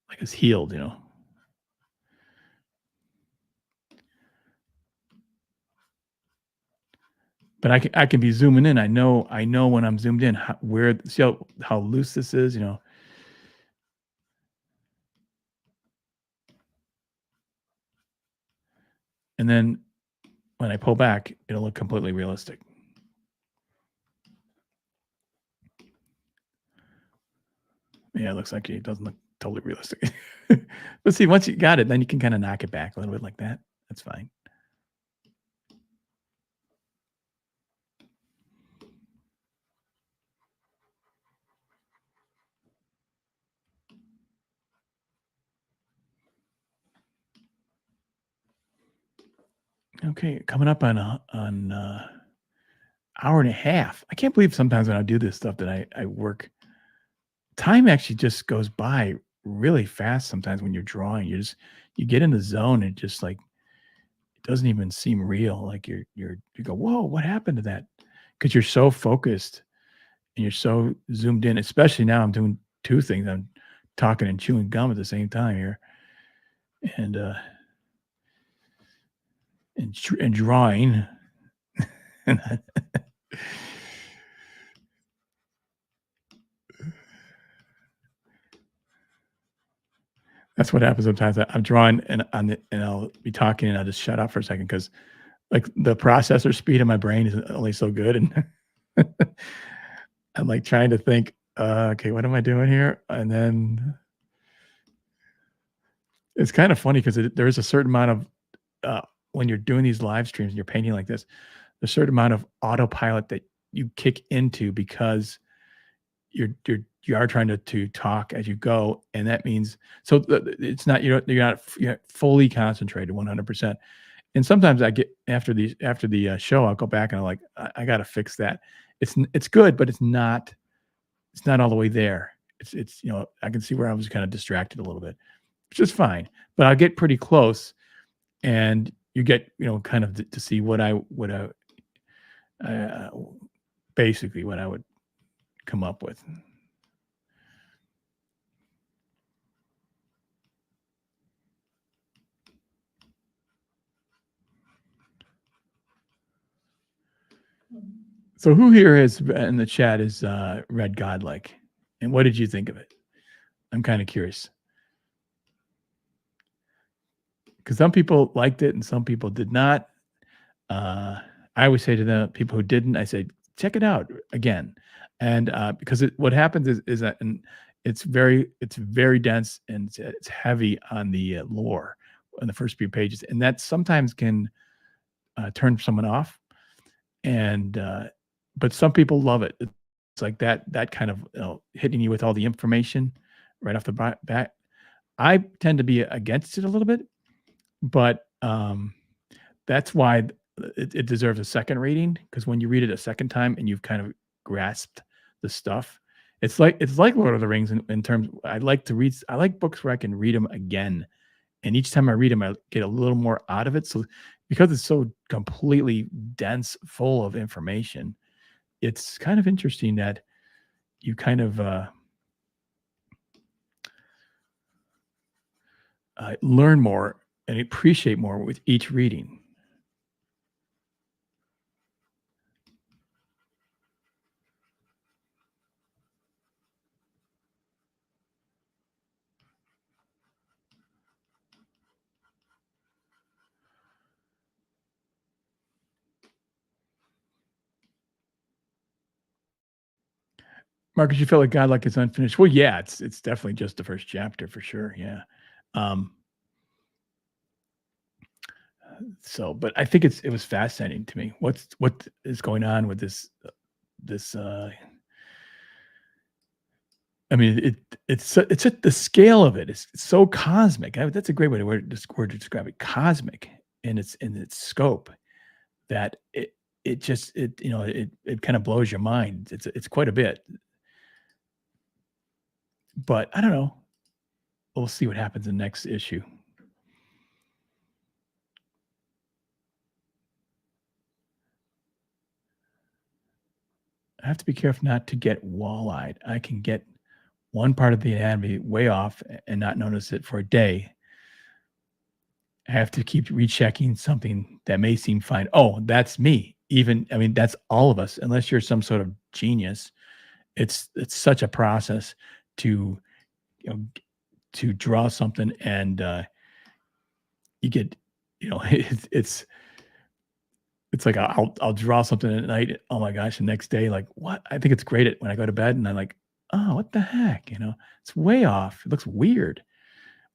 like it's healed. but I can be zooming in. I know when I'm zoomed in where see how loose this is, and then when I pull back, it'll look completely realistic. Yeah, it looks like it doesn't look totally realistic. But see, once you got it, then you can kind of knock it back a little bit like that. That's fine. Okay, coming up on hour and a half. I can't believe sometimes when I do this stuff that I work. Time actually just goes by really fast sometimes when you're drawing. You get in the zone and just like it doesn't even seem real. Like you go, whoa, what happened to that? Because you're so focused and you're so zoomed in. Especially now, I'm doing two things. I'm talking and chewing gum at the same time here, and and drawing. And that's what happens sometimes. I'm drawing and I'll be talking and I'll just shut up for a second because like the processor speed of my brain is only so good, and I'm like trying to think, okay, what am I doing here? And then it's kind of funny because there is a certain amount of when you're doing these live streams and you're painting like this, there's a certain amount of autopilot that you kick into because you are trying to talk as you go, and that means it's not you're not fully concentrated 100%. And sometimes I get after the show, I'll go back and I'm like, I got to fix that. It's good, but it's not all the way there. It's I can see where I was kind of distracted a little bit, which is fine. But I'll get pretty close, and you get kind of to see what I uh, basically what I would come up with. So who here has in the chat is read Godlike, and what did you think of it? I'm kind of curious because some people liked it and some people did not. I always say to the people who didn't, I say, check it out again, and because what happens is that and it's very dense and it's heavy on the lore in the first few pages, and that sometimes can turn someone off. And but some people love it. It's like that kind of hitting you with all the information right off the bat. I tend to be against it a little bit, but that's why it deserves a second reading because when you read it a second time and you've kind of grasped the stuff, it's like Lord of the Rings in terms. I like books where I can read them again, and each time I read them, I get a little more out of it. So because it's so completely dense, full of information, it's kind of interesting that you kind of learn more and appreciate more with each reading. Marcus, you feel like Godlike is unfinished? Well, yeah, it's definitely just the first chapter for sure. Yeah. Um, but I think it was fascinating to me. What is going on with this I mean, it's at the scale of it. It's so cosmic. That's a great way to word to describe it. Cosmic in its scope that it just it kind of blows your mind. It's quite a bit, but I don't know. We'll see what happens in the next issue. I have to be careful not to get wall-eyed. I can get one part of the anatomy way off and not notice it for a day. I have to keep rechecking something that may seem fine. Oh, that's me. even I mean, that's all of us, unless you're some sort of genius. It's such a process to, you know, to draw something and, you get, it's like I'll draw something at night. Oh my gosh, the next day, like, what? I think it's great when I go to bed and I'm like, oh, what the heck? It's way off. It looks weird.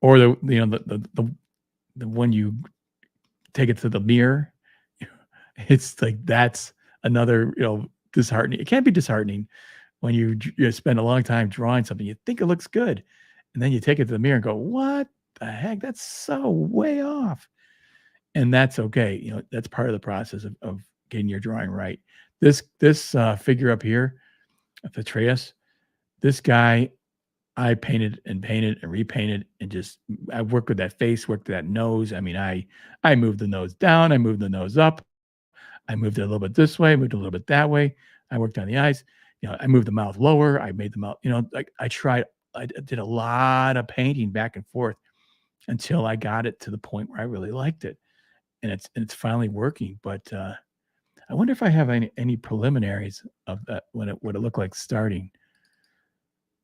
Or the when you take it to the mirror, it's like that's another, disheartening. It can be disheartening when you spend a long time drawing something. You think it looks good, and then you take it to the mirror and go, "What the heck? That's so way off." And that's okay. That's part of the process of getting your drawing right. This figure up here, Atreus, this guy, I painted and painted and repainted and just I worked with that face, worked with that nose. I mean, I moved the nose down, I moved the nose up, I moved it a little bit this way, moved a little bit that way. I worked on the eyes. I moved the mouth lower. I made the mouth, like I tried. I did a lot of painting back and forth until I got it to the point where I really liked it, and it's finally working. But I wonder if I have any preliminaries of that what it looked like starting.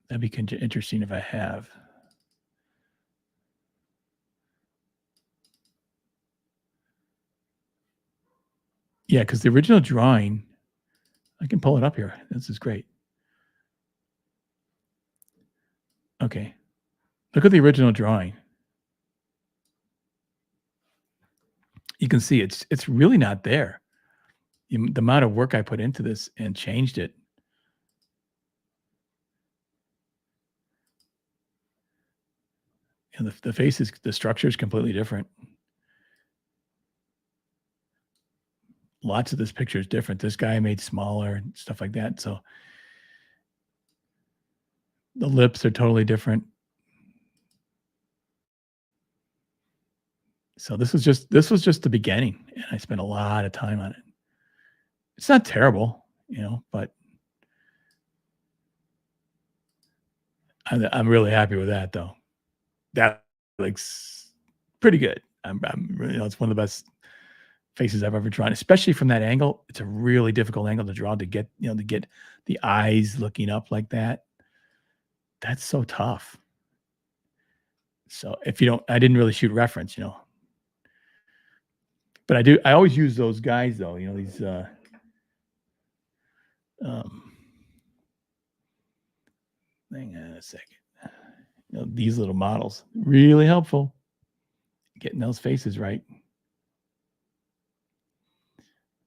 That'd be interesting if I have. Yeah, because the original drawing, I can pull it up here. This is great. Okay, look at the original drawing. You can see it's really not there. The amount of work I put into this and changed it. And the face is the structure is completely different. Lots of this picture is different. This guy I made smaller and stuff like that. So the lips are totally different. So this was just the beginning, and I spent a lot of time on it. It's not terrible, but I'm really happy with that though. That looks pretty good. It's one of the best faces I've ever drawn, especially from that angle. It's a really difficult angle to draw to get the eyes looking up like that. That's so tough. So if you don't, I didn't really shoot reference, but I do. I always use those guys though. These. Um, Hang on a second. These little models really helpful getting those faces right.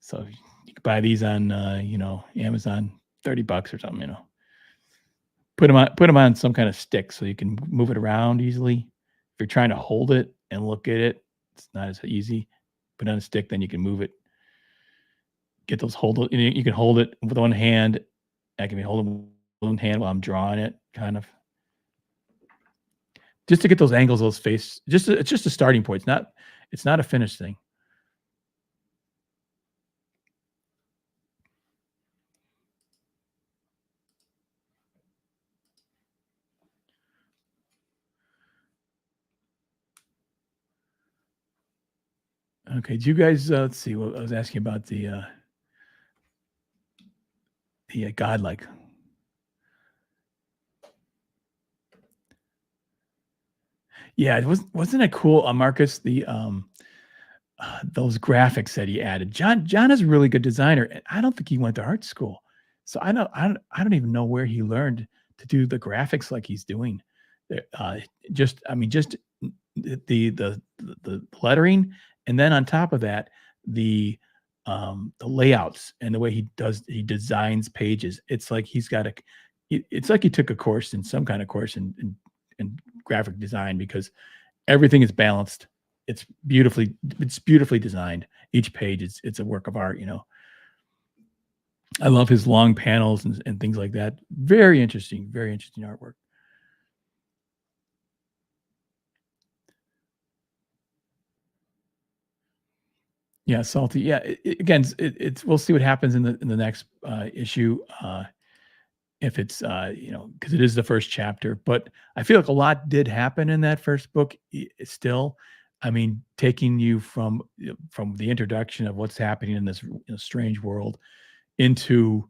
So you can buy these on Amazon, $30 or something. Put them on some kind of stick so you can move it around easily. If you're trying to hold it and look at it, it's not as easy. Put it on a stick, then you can move it. Get those hold. You can hold it with one hand. I can be holding with one hand while I'm drawing it, kind of. Just to get those angles, those face. It's just a starting point. It's not a finished thing. Okay. Do you guys let's see what I was asking about the Godlike. Yeah, wasn't it cool, Marcus, those graphics that he added. John is a really good designer, and I don't think he went to art school. So I don't even know where he learned to do the graphics like he's doing. Just I mean, just the lettering, and then on top of that, the layouts and the way he designs pages. It's like it's like he took a course in some kind of course in graphic design because everything is balanced. It's beautifully designed. Each page it's a work of art. I love his long panels and things like that. Very interesting artwork. Yeah, salty. Yeah, again, it's we'll see what happens in the next issue. If it's because it is the first chapter, but I feel like a lot did happen in that first book. Still, I mean, taking you from the introduction of what's happening in this strange world into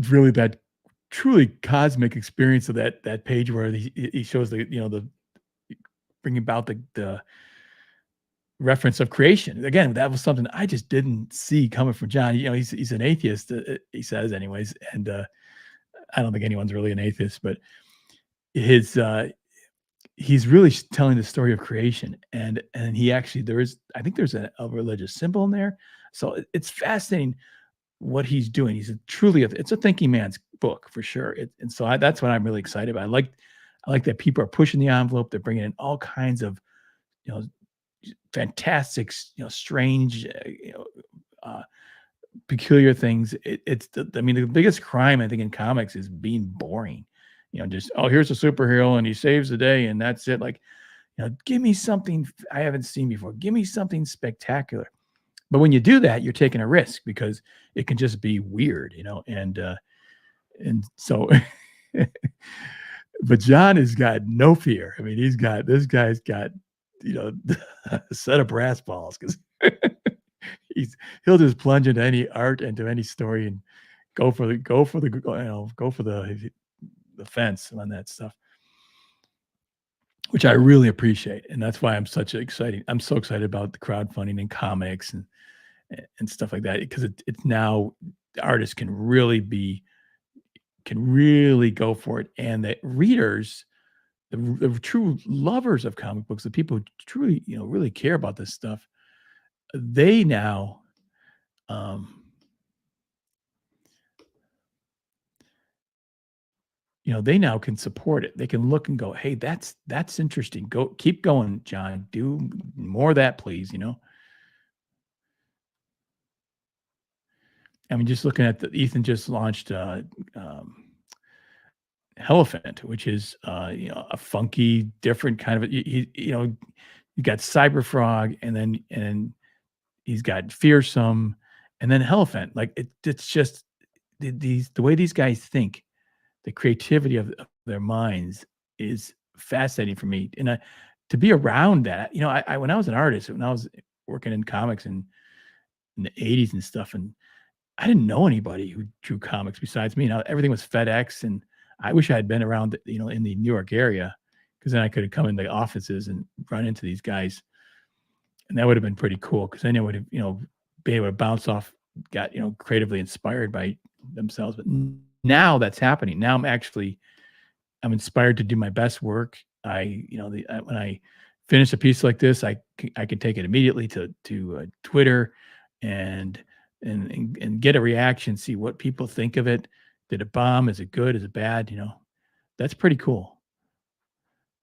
really that truly cosmic experience of that page where he shows the bringing about the reference of creation. Again, that was something I just didn't see coming from John. He's an atheist, he says anyways, and I don't think anyone's really an atheist, but his he's really telling the story of creation, and he actually I think there's a religious symbol in there, so it's fascinating what he's doing. He's it's a thinking man's book for sure. And so that's what I'm really excited about. I like that people are pushing the envelope. They're bringing in all kinds of you know fantastic, strange, uh, peculiar things. I mean, the biggest crime I think in comics is being boring. Just, oh, here's a superhero and he saves the day and that's it. Like, give me something I haven't seen before. Give me something spectacular. But when you do that, you're taking a risk because it can just be weird, and so but John has got no fear. I mean, this guy's got, a set of brass balls because he'll just plunge into any art, into any story, and go for the fence on that stuff, which I really appreciate, and that's why I'm so excited about the crowdfunding and comics and stuff like that, because it's now artists can really go for it, and the readers, the true lovers of comic books, the people who truly really care about this stuff, they now um, they now can support it. They can look and go, hey, that's interesting. Keep going, John. Do more of that, please. I mean, just looking at Ethan just launched um, Elephant, which is a funky, different kind of you got Cyber Frog, and he's got Fearsome, and then Elephant. Like it's just the way these guys think, the creativity of their minds is fascinating for me, and to be around that. I when I was an artist, when I was working in comics in the '80s and stuff, and I didn't know anybody who drew comics besides me. Now everything was FedEx, and I wish I had been around, in the New York area, because then I could have come in the offices and run into these guys, and that would have been pretty cool. Because then I would have, be able to bounce off, got creatively inspired by themselves. But now that's happening. Now I'm inspired to do my best work. When I finish a piece like this, I can take it immediately to Twitter and and get a reaction, see what people think of it. Did it bomb? Is it good? Is it bad? That's pretty cool.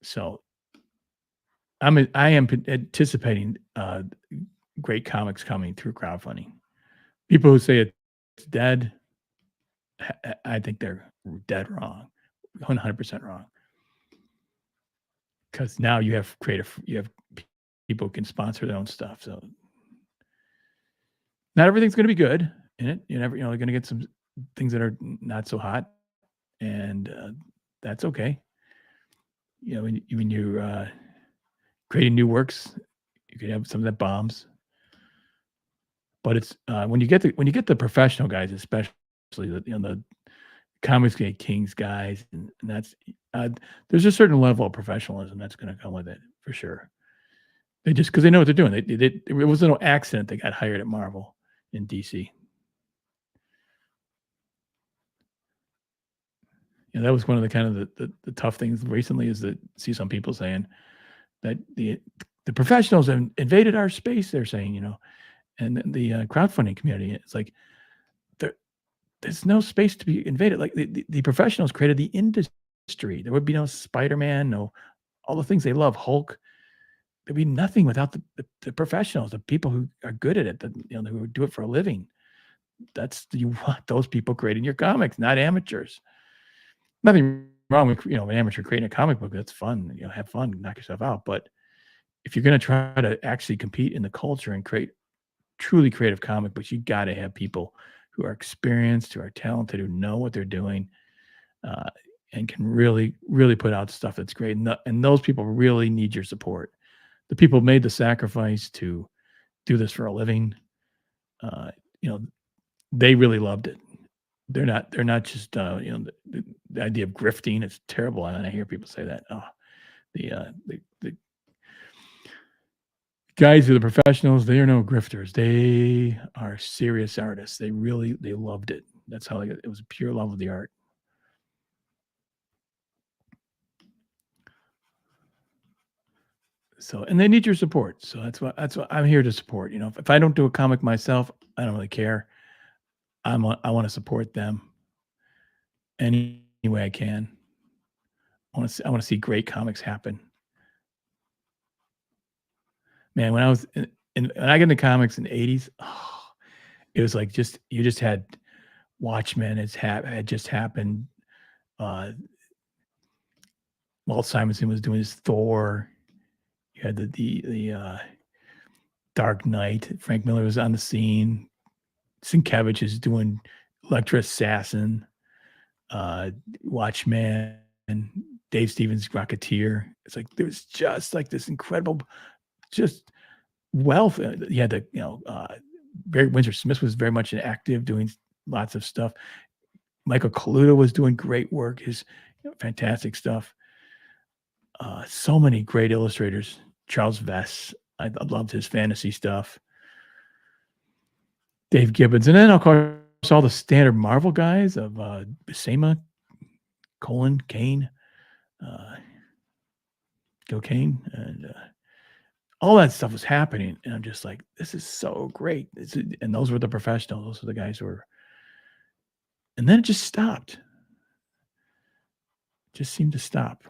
So I am anticipating great comics coming through crowdfunding. People who say it's dead, I think they're dead wrong, 100% wrong. Because now you have people who can sponsor their own stuff. So not everything's going to be good in it. You're going to get some things that are not so hot, and that's okay. When you're creating new works, you could have some that bombs, but it's when you get the professional guys, especially the Comics Gate Kings guys, and that's there's a certain level of professionalism that's going to come with it for sure. They just because they know what they're doing. It was no accident they got hired at Marvel in DC. That was one of the kind of the tough things recently, is that see some people saying that the professionals have invaded our space. They're saying, and the crowdfunding community. It's like there's no space to be invaded. Like the professionals created the industry. There would be no Spider-Man, no all the things they love, Hulk. There'd be nothing without the professionals, the people who are good at it, who do it for a living. You want those people creating your comics, not amateurs. Nothing wrong with an amateur creating a comic book. That's fun. Have fun, knock yourself out. But if you're going to try to actually compete in the culture and create truly creative comic books, you got to have people who are experienced, who are talented, who know what they're doing, and can really, really put out stuff that's great. And those people really need your support. the people made the sacrifice to do this for a living, uh, you know, they really loved it. They're not just, the idea of grifting is terrible, and I hear people say that. Oh, the guys who are the professionals, they are no grifters. They are serious artists. They loved it. That's how it was pure love of the art. So, and they need your support. So that's what I'm here to support. If I don't do a comic myself, I don't really care. I want to support them any way I can. I want to see great comics happen. Man, when I was when I got into comics in the 80s, oh, it was like just you just had Watchmen had just happened. Uh, Walt Simonson was doing his Thor. You had the Dark Knight. Frank Miller was on the scene. Sienkiewicz is doing Electra Assassin. uh, Watchmen, Dave Stevens' Rocketeer. It's like there was just like this incredible, just wealth. You had Barry Windsor Smith was very much active, doing lots of stuff. Michael Kaluta was doing great work. His fantastic stuff. So many great illustrators. Charles Vess, I loved his fantasy stuff. Dave Gibbons, and then of course all the standard Marvel guys of Buscema, Colin Kane, uh, Gil Kane, and all that stuff was happening, and I'm just like, this is so great. And those were the professionals; those were the guys who were. And then it just stopped. Just seemed to stop.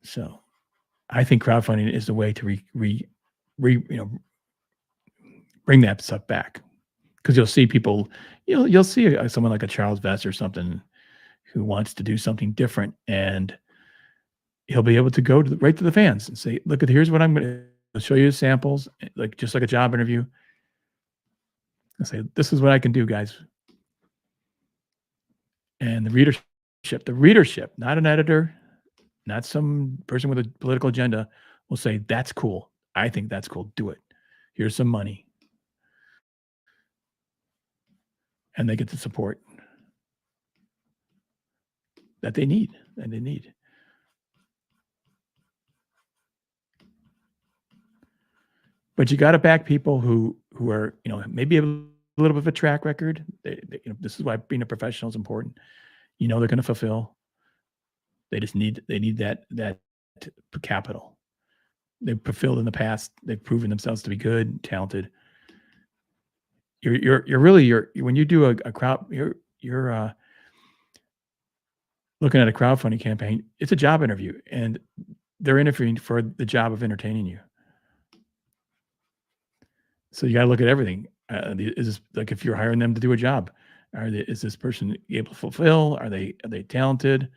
So, I think crowdfunding is the way to bring that stuff back, because you'll see people, you'll see someone like a Charles Vess or something who wants to do something different, and he'll be able to go right to the fans and say, "Look, here's what I'm going to show you samples, like just like a job interview." I say, "This is what I can do, guys." And the readership, not an editor, not some person with a political agenda, will say, "That's cool. I think that's cool. Do it. Here's some money," and they get the support that they need. And they need. But you got to back people who are maybe a little bit of a track record. This is why being a professional is important. They're going to fulfill. They need that capital. They've fulfilled in the past. They've proven themselves to be good, talented. You're really when you do a crowd, you're looking at a crowdfunding campaign. It's a job interview, and they're interviewing for the job of entertaining you. So you got to look at everything. Is this like if you're hiring them to do a job? Is this person able to fulfill? Are they talented?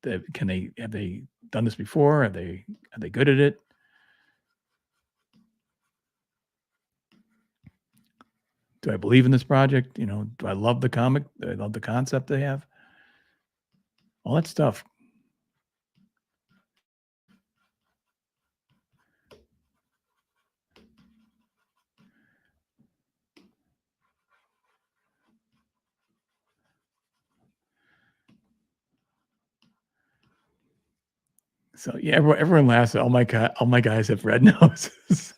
Have they done this before? Are they good at it? Do I believe in this project? Do I love the comic? Do I love the concept they have? All that stuff. So yeah, everyone laughs. All my guys have red noses.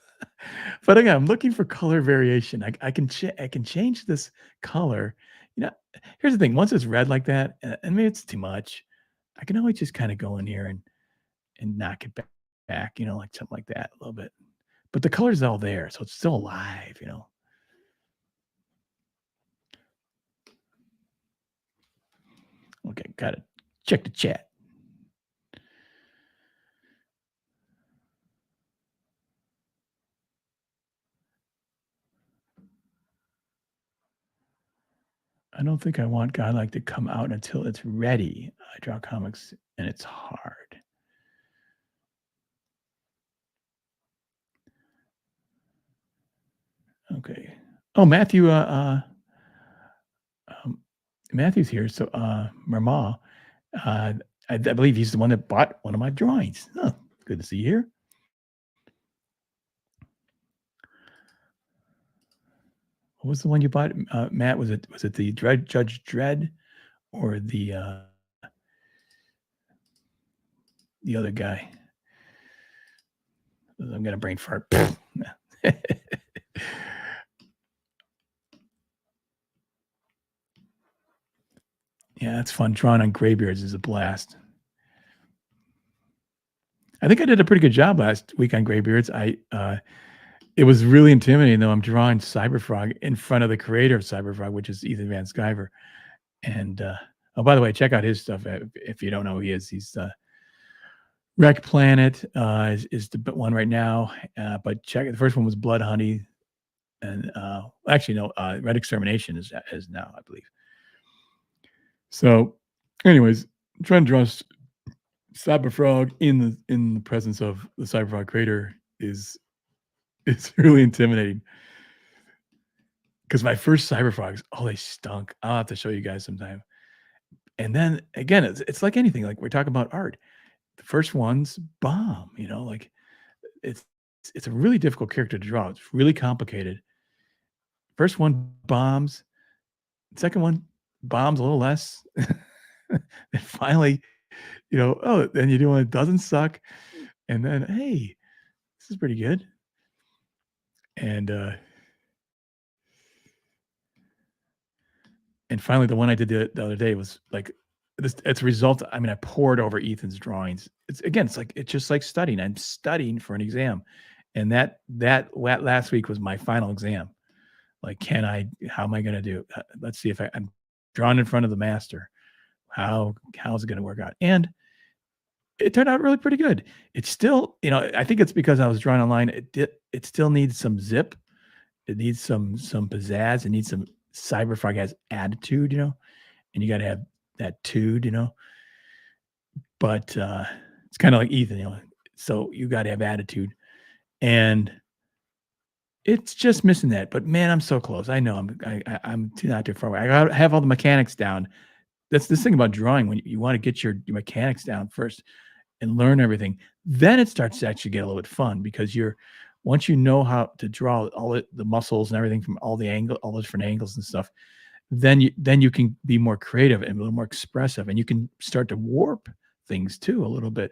But again, I'm looking for color variation. I can change this color. You know, Here's the thing. Once it's red like that, and maybe it's too much, I can always just kind of go in here and knock it back. Like something like that a little bit. But the color's all there, so it's still alive. Okay, got it. Check the chat. I don't think I want Godlike to come out until it's ready. I draw comics and it's hard. Okay. Oh, um, Matthew's here. So, Mama, I believe he's the one that bought one of my drawings. Oh, good to see you here. What was the one you bought, Matt? Was it the Judge Dredd or the other guy? I'm gonna brain fart. Yeah, it's fun. Drawing on graybeards is a blast. I think I did a pretty good job last week on graybeards. It was really intimidating though. I'm drawing Cyberfrog in front of the creator of Cyberfrog, which is Ethan Van Sciver. And oh, by the way, check out his stuff if you don't know who he is. He's Wreck Planet is the one right now, but check it. The first one was Blood Honey, and actually no, Red Extermination is now, I believe. So, anyways, trying to draw Cyberfrog in the presence of the Cyberfrog creator is really intimidating. Because my first Cyberfrogs, oh, they stunk. I'll have to show you guys sometime. And then again, it's like anything. Like we're talking about art. The first ones bomb. Like it's it's a really difficult character to draw. It's really complicated. First one bombs. Second one bombs a little less. And finally, oh, then you do one that doesn't suck. And then, hey, this is pretty good. And finally, the one I did the other day was like this. It's a result. I mean, I poured over Ethan's drawings. It's just like studying. I'm studying for an exam, and that last week was my final exam. Like, how am I going to do? Let's see if I'm drawn in front of the master. How's it going to work out? And it turned out really pretty good. It's still, I think it's because I was drawing online. It still needs some zip. It needs some pizzazz. It needs some Cyberfrog has attitude, and you got to have that tude. But it's kind of like Ethan, so you got to have attitude, and it's just missing that. But man, I'm so close. I know I'm not too far away. I got to have all the mechanics down. That's this thing about drawing when you want to get your mechanics down first and learn everything. Then it starts to actually get a little bit fun because once you know how to draw all the muscles and everything from all the different angles and stuff, then you can be more creative and a little more expressive, and you can start to warp things too a little bit.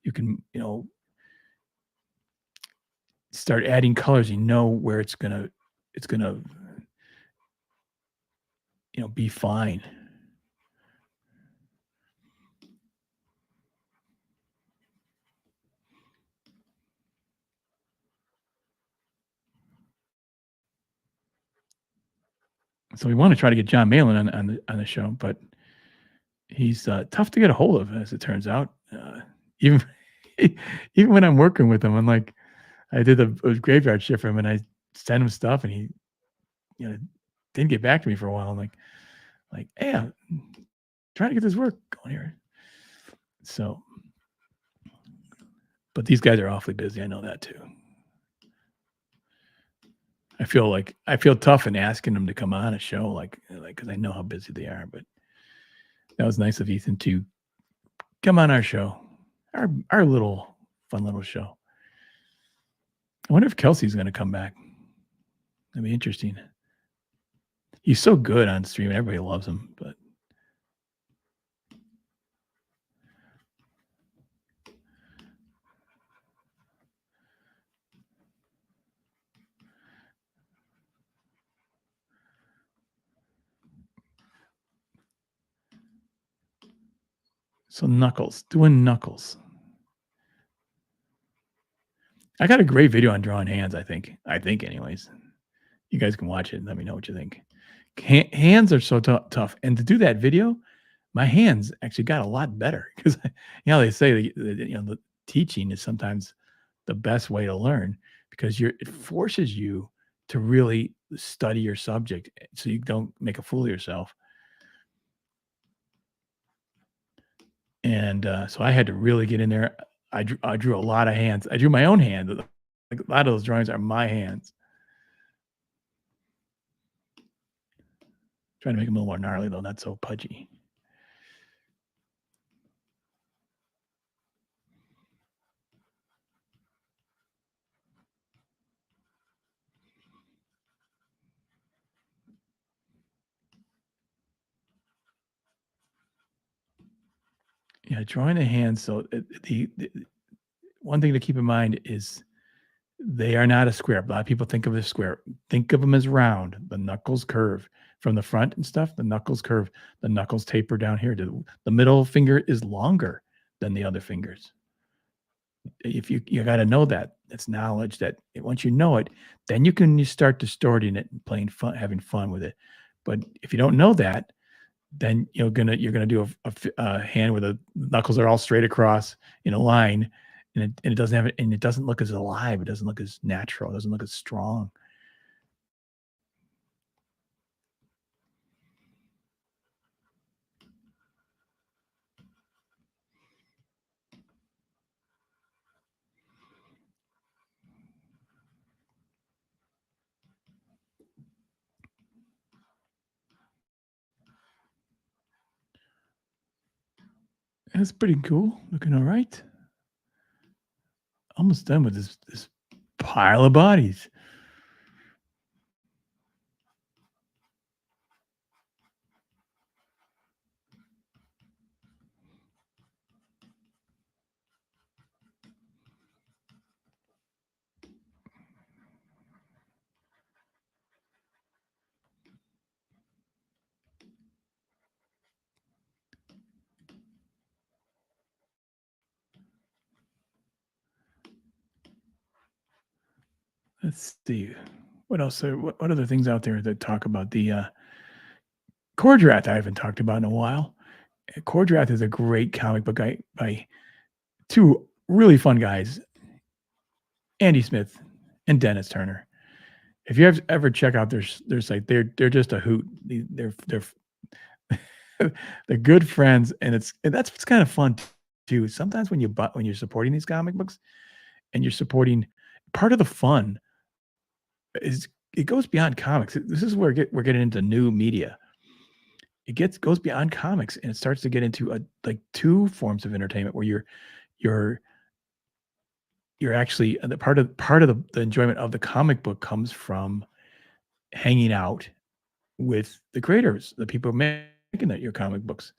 You can, start adding colors. Where it's gonna, be fine. So we want to try to get John Malin on the show, but he's tough to get a hold of, as it turns out. Even even when I'm working with him, I'm like, I did a graveyard shift for him, and I sent him stuff, and he, didn't get back to me for a while. I'm like, hey, I'm trying to get this work going here. So, but these guys are awfully busy. I know that too. I feel tough in asking them to come on a show, like because I know how busy they are. But that was nice of Ethan to come on our show, our little fun little show. I wonder if Kelsey's going to come back. That'd be interesting. He's so good on stream. Everybody loves him, but so doing Knuckles. I got a great video on drawing hands. I think anyways. You guys can watch it and let me know what you think. Hands are so tough, and to do that video, my hands actually got a lot better because they say the teaching is sometimes the best way to learn because it forces you to really study your subject so you don't make a fool of yourself. And so I had to really get in there. I drew a lot of hands. I drew my own hand. Like a lot of those drawings are my hands. Trying to make them a little more gnarly though, not so pudgy. Yeah, drawing the hands. So the one thing to keep in mind is they are not a square. A lot of people think of it as square. Think of them as round. The knuckles curve from the front and stuff. The knuckles curve. The knuckles taper down here. The middle finger is longer than the other fingers. If you got to know that, it's knowledge that once you know it, then you start distorting it and playing fun, having fun with it. But if you don't know that, then you're gonna do a hand where the knuckles are all straight across in a line, and it doesn't have it, and it doesn't look as alive. It doesn't look as natural. It doesn't look as strong. That's pretty cool. Looking all right. Almost done with this pile of bodies. Let's see. What else? What other things out there that talk about the Cordrath? I haven't talked about in a while. Cordrath is a great comic book by two really fun guys, Andy Smith and Dennis Turner. If you ever check out their site, they're just a hoot. They're good friends, and that's what's kind of fun too. Sometimes when you're supporting these comic books and you're supporting, part of the fun is it goes beyond comics. This is where we're getting into new media. It goes beyond comics and it starts to get into like two forms of entertainment where you're you're actually the part of the enjoyment of the comic book comes from hanging out with the creators, the people making your comic books.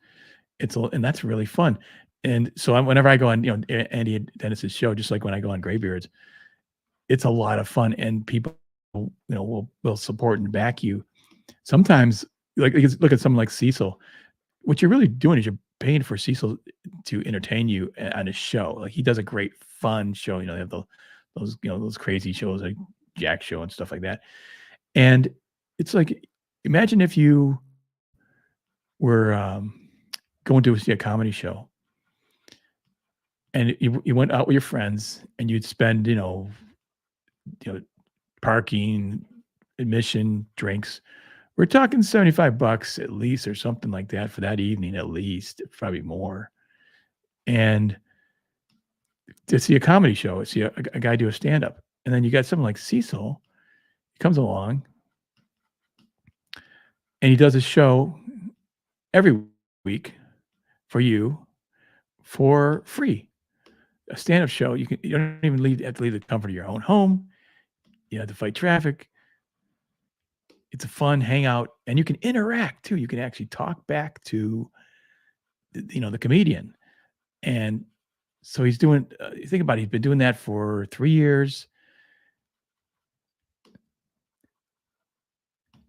And that's really fun. And so whenever I go on, Andy and Dennis's show, just like when I go on Graybeards, it's a lot of fun, and people, will support and back you. Sometimes, like, look at someone like Cecil. What you're really doing is you're paying for Cecil to entertain you on his show. Like, he does a great fun show. They have those crazy shows like Jack Show and stuff like that. And it's like, imagine if you were going to see a comedy show and you went out with your friends and you'd spend, you know, parking, admission, drinks. We're talking $75 at least or something like that for that evening, at least, probably more. And to see a comedy show, see a guy do a stand up. And then you got someone like Cecil, he comes along and he does a show every week for you for free. A stand up show. You don't even have to leave the comfort of your own home. You have to fight traffic. It's a fun hangout, and you can interact too. You can actually talk back to the comedian. And so he's doing. You think about it, he's been doing that for 3 years,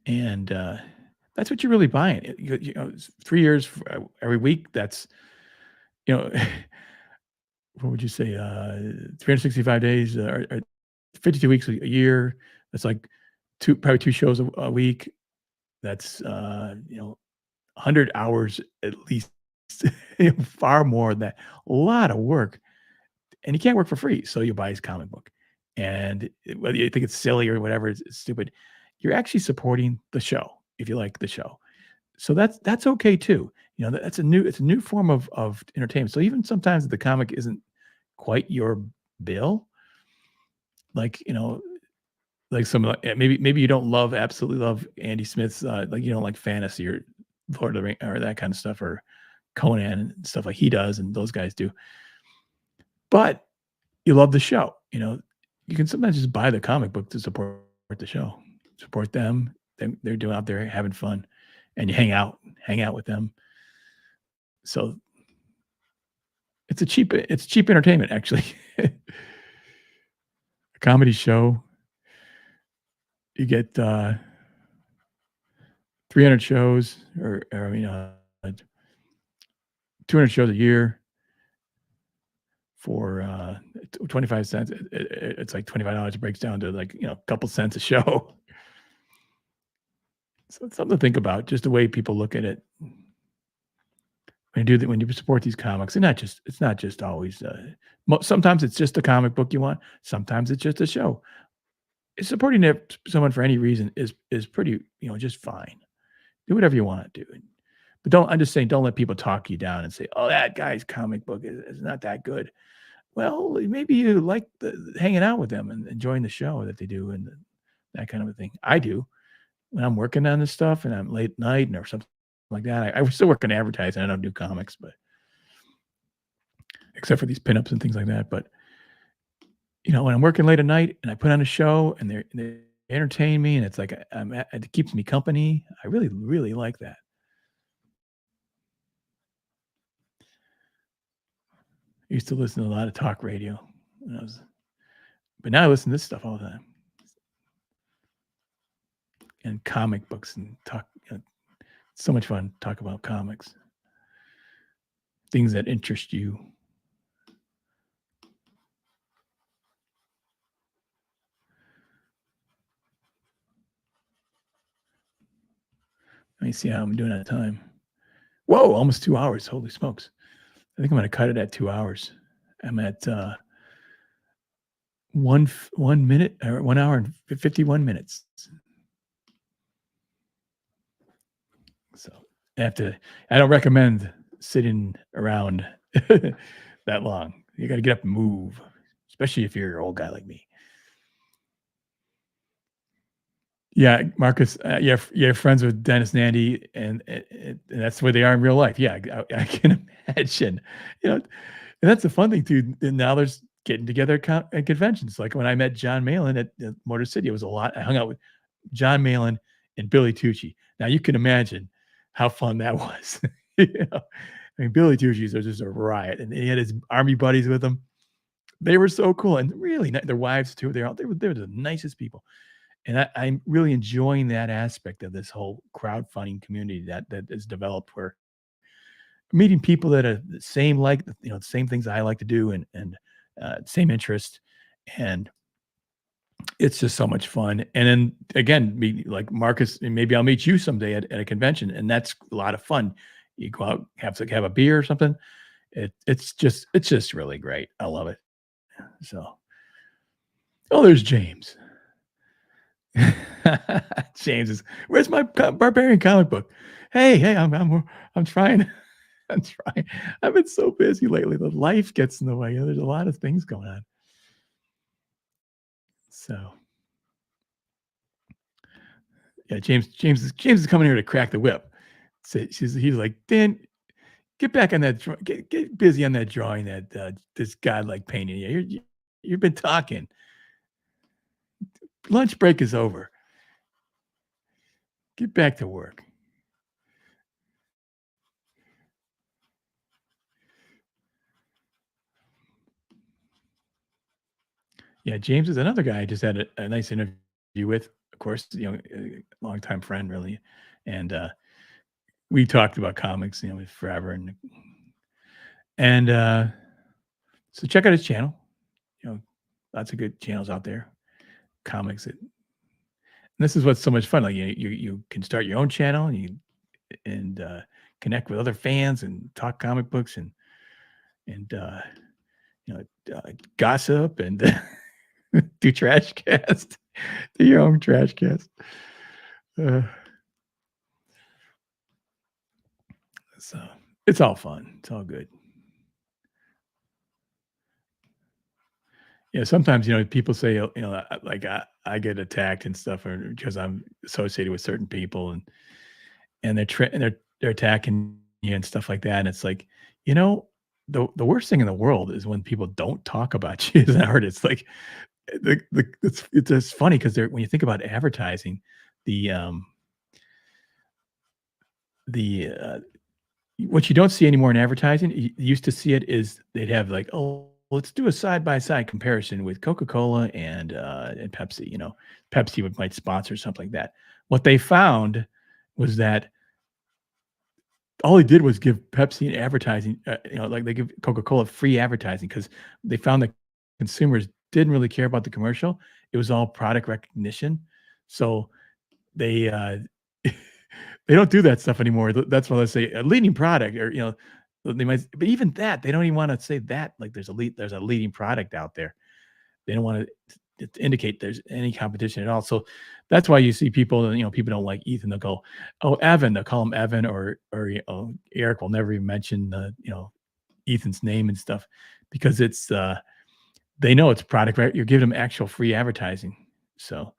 and that's what you're really buying. It's 3 years every week. That's you know, what would you say? 365 days or 52 weeks a year. That's like probably two shows a week. That's 100 hours at least, far more than that. A lot of work, and you can't work for free, so you buy his comic book. And whether you think it's silly or whatever, it's stupid, you're actually supporting the show if you like the show. So that's okay too. It's a new form of entertainment. So even sometimes the comic isn't quite your bill, like like maybe you don't absolutely love Andy Smith's like you don't like fantasy or Lord of the Ring or that kind of stuff or Conan and stuff like he does and those guys do. But you love the show. You can sometimes just buy the comic book to support the show, support them. They're doing out there having fun, and you hang out with them. So it's cheap entertainment, actually. A comedy show, you get, 300 shows or, 200 shows a year for, 25 cents. It's like $25. It breaks down to, like, a couple cents a show. So it's something to think about, just the way people look at it. When you support these comics, and not just it's not just always, sometimes it's just a comic book you want, sometimes it's just a show. Supporting someone for any reason is pretty, just fine. Do whatever you wanna do, but don't I'm just saying, don't let people talk you down and say, "Oh, that guy's comic book is not that good." Well, maybe you like hanging out with them and enjoying the show that they do and that kind of a thing. I do. When I'm working on this stuff and I'm late night or something like that, I still work in advertising, I don't do comics, but except for these pinups and things like that, but, when I'm working late at night and I put on a show and they entertain me and it's like it keeps me company, I really, really like that. I used to listen to a lot of talk radio when I was but now I listen to this stuff all the time, and comic books and talk, it's so much fun to talk about comics, things that interest you. Let me see how I'm doing at time. Whoa, almost 2 hours, holy smokes. I think I'm gonna cut it at 2 hours. I'm at, 1 minute or 1 hour and 51 minutes. So, I have to I don't recommend sitting around that long. You gotta get up and move, especially if you're an old guy like me. Yeah, Marcus, you're friends with Dennis and Andy, and that's where they are in real life. Yeah, I can imagine. You know, and that's the fun thing too. And now there's getting together at conventions. Like when I met John Malin at Motor City, it was a lot. I hung out with John Malin and Billy Tucci. Now you can imagine how fun that was. You know? I mean, Billy Tucci's was just a riot, and he had his army buddies with him. They were so cool and really their wives too. They were the nicest people. And I'm really enjoying that aspect of this whole crowdfunding community that is developed where meeting people that are the same like the same things I like to do and same interest, and it's just so much fun. And then again, meet like Marcus, and maybe I'll meet you someday at a convention, and that's a lot of fun. You go out, have a beer or something. It's just really great. I love it. So, oh, there's James. James is, "Where's my barbarian comic book?" Hey, I'm trying. I'm trying. I've been so busy lately. The life gets in the way. There's a lot of things going on. So yeah, James is coming here to crack the whip. So he's like, "Dan, get back on that. Get busy on that drawing that this godlike painting. You've been talking. Lunch break is over. Get back to work." Yeah, James is another guy I just had a nice interview with. Of course, longtime friend, really, and we talked about comics, forever, and so check out his channel. You know, lots of good channels out there. Comics. This is what's so much fun. Like you can start your own channel and connect with other fans and talk comic books and gossip and do trash cast. Do your own trash cast. Uh, so it's all fun. It's all good. Yeah, sometimes, people say, like I get attacked and stuff or because I'm associated with certain people and they're attacking you and stuff like that. And it's like, you know, the worst thing in the world is when people don't talk about you as an artist. Like it's just funny because when you think about advertising, the the what you don't see anymore in advertising, you used to see it is they'd have like, "Oh, let's do a side by side comparison with Coca-Cola and Pepsi," Pepsi might sponsor something like that. What they found was that all they did was give Pepsi and advertising, like they give Coca-Cola free advertising because they found that consumers didn't really care about the commercial. It was all product recognition. So they they don't do that stuff anymore. That's why they say a leading product, or they might, but even that they don't even want to say that. Like there's a leading product out there. They don't want to indicate there's any competition at all. So that's why you see people, people don't like Ethan. They'll go, "Oh, Evan." They'll call him Evan, or Eric will never even mention Ethan's name and stuff because it's they know it's product, right? You're giving them actual free advertising. So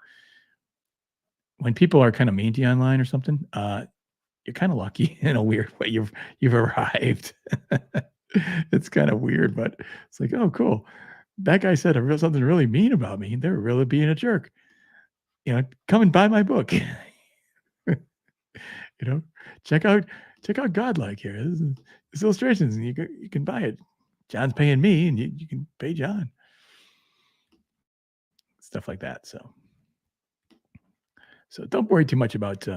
when people are kind of mean to you online or something, you're kind of lucky in a weird way. You've arrived. It's kind of weird, but it's like, oh, cool. That guy said something really mean about me. They're really being a jerk. Come and buy my book. you know, check out Godlike here. This illustrations, and you can buy it. John's paying me, and you can pay John. Stuff like that. So don't worry too much about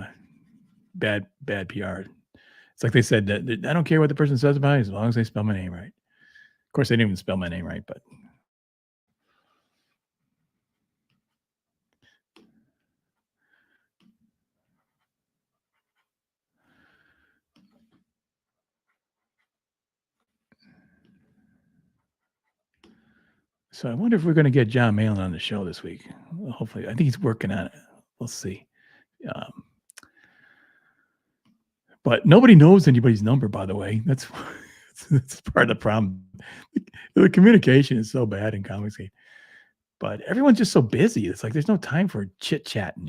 bad PR. It's like they said that I don't care what the person says about it as long as they spell my name right. Of course, they didn't even spell my name right, but so I wonder if we're going to get John Malin on the show this week. Well, hopefully, I think he's working on it. We'll see. Um, but nobody knows anybody's number, by the way. That's part of the problem. The communication is so bad in comics, but everyone's just so busy. It's like there's no time for chit chatting.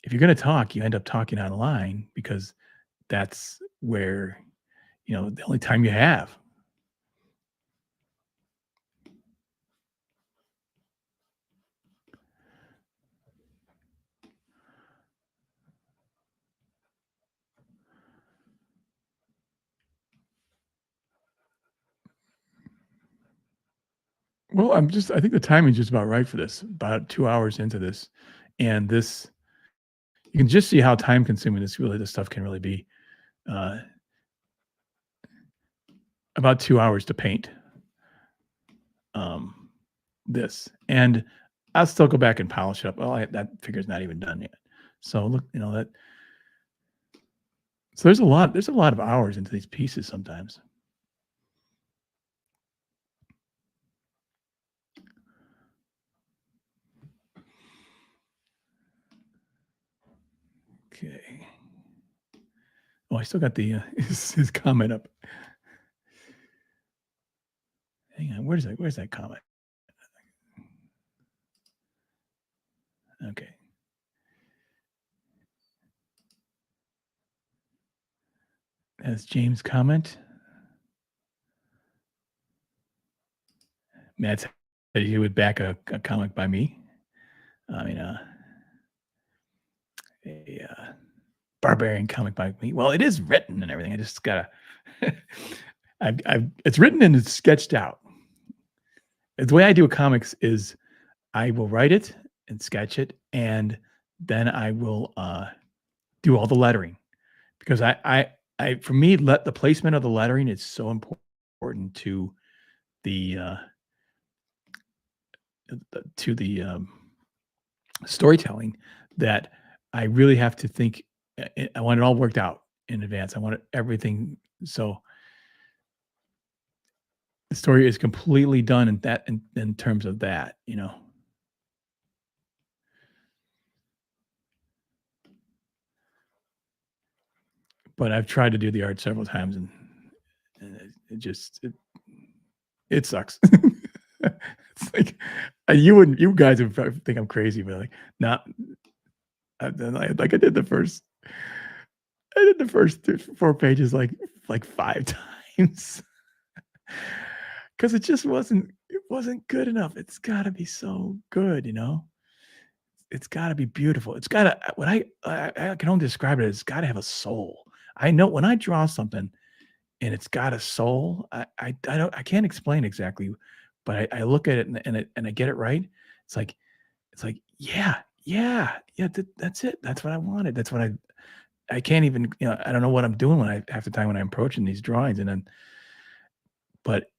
If you're going to talk, you end up talking online because that's where the only time you have. Well, I think the timing's just about right for this. About 2 hours into this, and this you can just see how time consuming this stuff can really be. Uh, about 2 hours to paint um, this, and I'll still go back and polish it up. Well, that figure's not even done yet. So look, that. So there's a lot of hours into these pieces sometimes. Okay. Oh, I still got the his comment up. Hang on, where's that comment? Okay. That's James' comment. Matt said he would back a comic by me. I mean, a barbarian comic by me. Well, it is written and everything. I just gotta. It's written and it's sketched out. The way I do comics is I will write it and sketch it, and then I will do all the lettering because I for me, let the placement of the lettering is so important the uh, to the storytelling that I really have to think. I want it all worked out in advance. I want everything so the story is completely done in terms of that. But I've tried to do the art several times and it sucks. It's like you guys would probably think I'm crazy, but like not. Like I did the first 4 pages like 5 times because it wasn't good enough. It's got to be so good. It's got to be beautiful. It's got to what I can only describe it as it's got to have a soul. I know when I draw something and it's got a soul, I can't explain exactly, but I look at it and I get it right. It's like yeah, yeah, yeah, that's it. That's what I wanted. That's what I can't even, I don't know what I'm doing when I half the time when I'm approaching these drawings and then but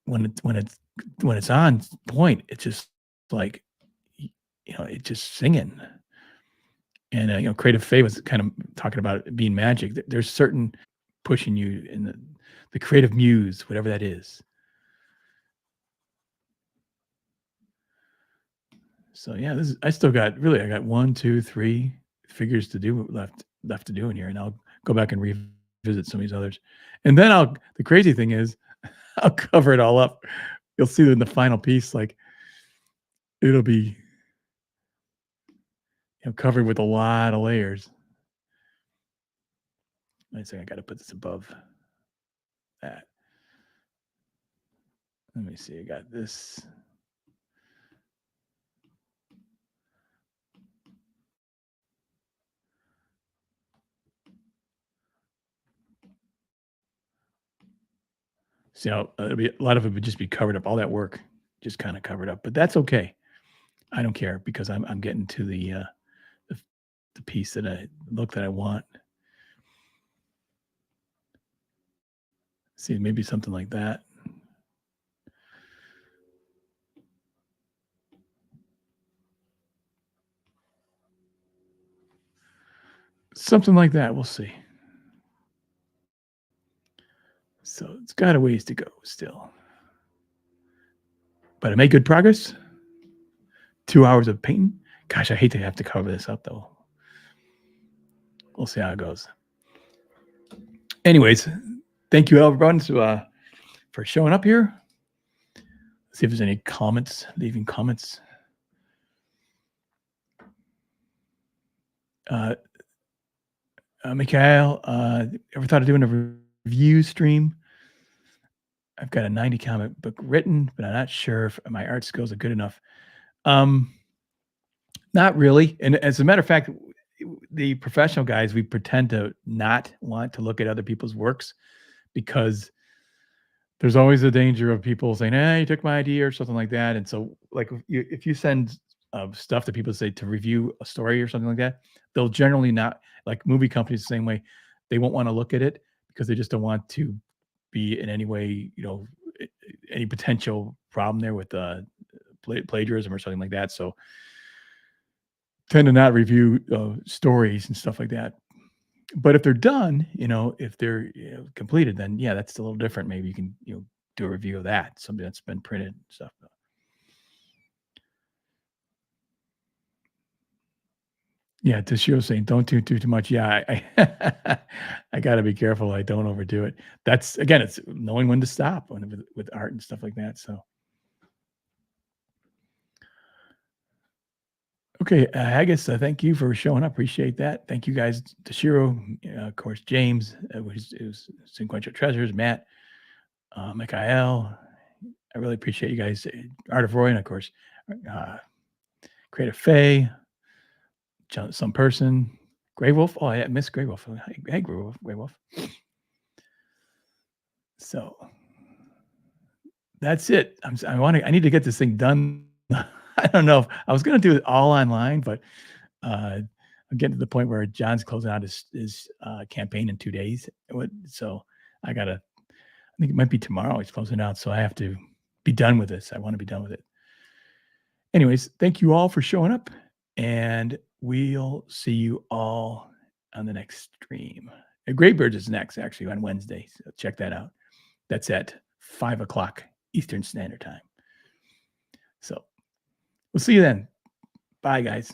when it's on point, it's just like, it's just singing. And, Creative Faye was kind of talking about it being magic. There's certain pushing you in the creative muse, whatever that is. So yeah, this is I still got really I got 1, 2, 3 figures to do left to do in here, and I'll go back and revisit some of these others. And then I'll the crazy thing is I'll cover it all up. You'll see in the final piece, like it'll be covered with a lot of layers. I say I gotta put this above that. Let me see. I got this. So it'll be a lot of it would just be covered up. All that work just kind of covered up, but that's okay. I don't care because I'm getting to the, the piece that I look that I want. See, maybe something like that. Something like that. We'll see. So it's got a ways to go still, but I made good progress. 2 hours of painting. Gosh, I hate to have to cover this up though. We'll see how it goes. Anyways, thank you everyone for showing up here. See if there's any comments, leaving comments. Uh, Mikhail, ever thought of doing a review stream? I've got a 90 comic book written, but I'm not sure if my art skills are good enough. Um, Not really. And as a matter of fact, the professional guys, we pretend to not want to look at other people's works because there's always a danger of people saying, "Hey, you took my idea," or something like that. And so, like, if you send stuff to people say to review a story or something like that, they'll generally not like movie companies the same way. They won't want to look at it because they just don't want to be in any way, any potential problem there with plagiarism or something like that. So tend to not review stories and stuff like that. But if they're done, if they're completed, then yeah, that's a little different. Maybe you can do a review of that, something that's been printed and stuff. Yeah, Toshio saying don't do too much. Yeah, I got to be careful. I don't overdo it. That's again, it's knowing when to stop with art and stuff like that. So okay, Haggis, thank you for showing up. Appreciate that. Thank you guys, Toshiro, of course, James, who's Sequential Treasures, Matt, Mikhail. I really appreciate you guys. Art of Roy, and of course, uh, Creative Faye, some person, Grey Wolf. Oh, I miss Grey Wolf. Hey, Grey Wolf. Grey Wolf. So that's it. I need to get this thing done. I don't know. I was going to do it all online, but I'm getting to the point where John's closing out his campaign in 2 days. So I gotta. I think it might be tomorrow. He's closing out, so I have to be done with this. I want to be done with it. Anyways, thank you all for showing up, and we'll see you all on the next stream. Greybirds is next, actually, on Wednesday. So check that out. That's at 5 o'clock Eastern Standard Time. So we'll see you then. Bye, guys.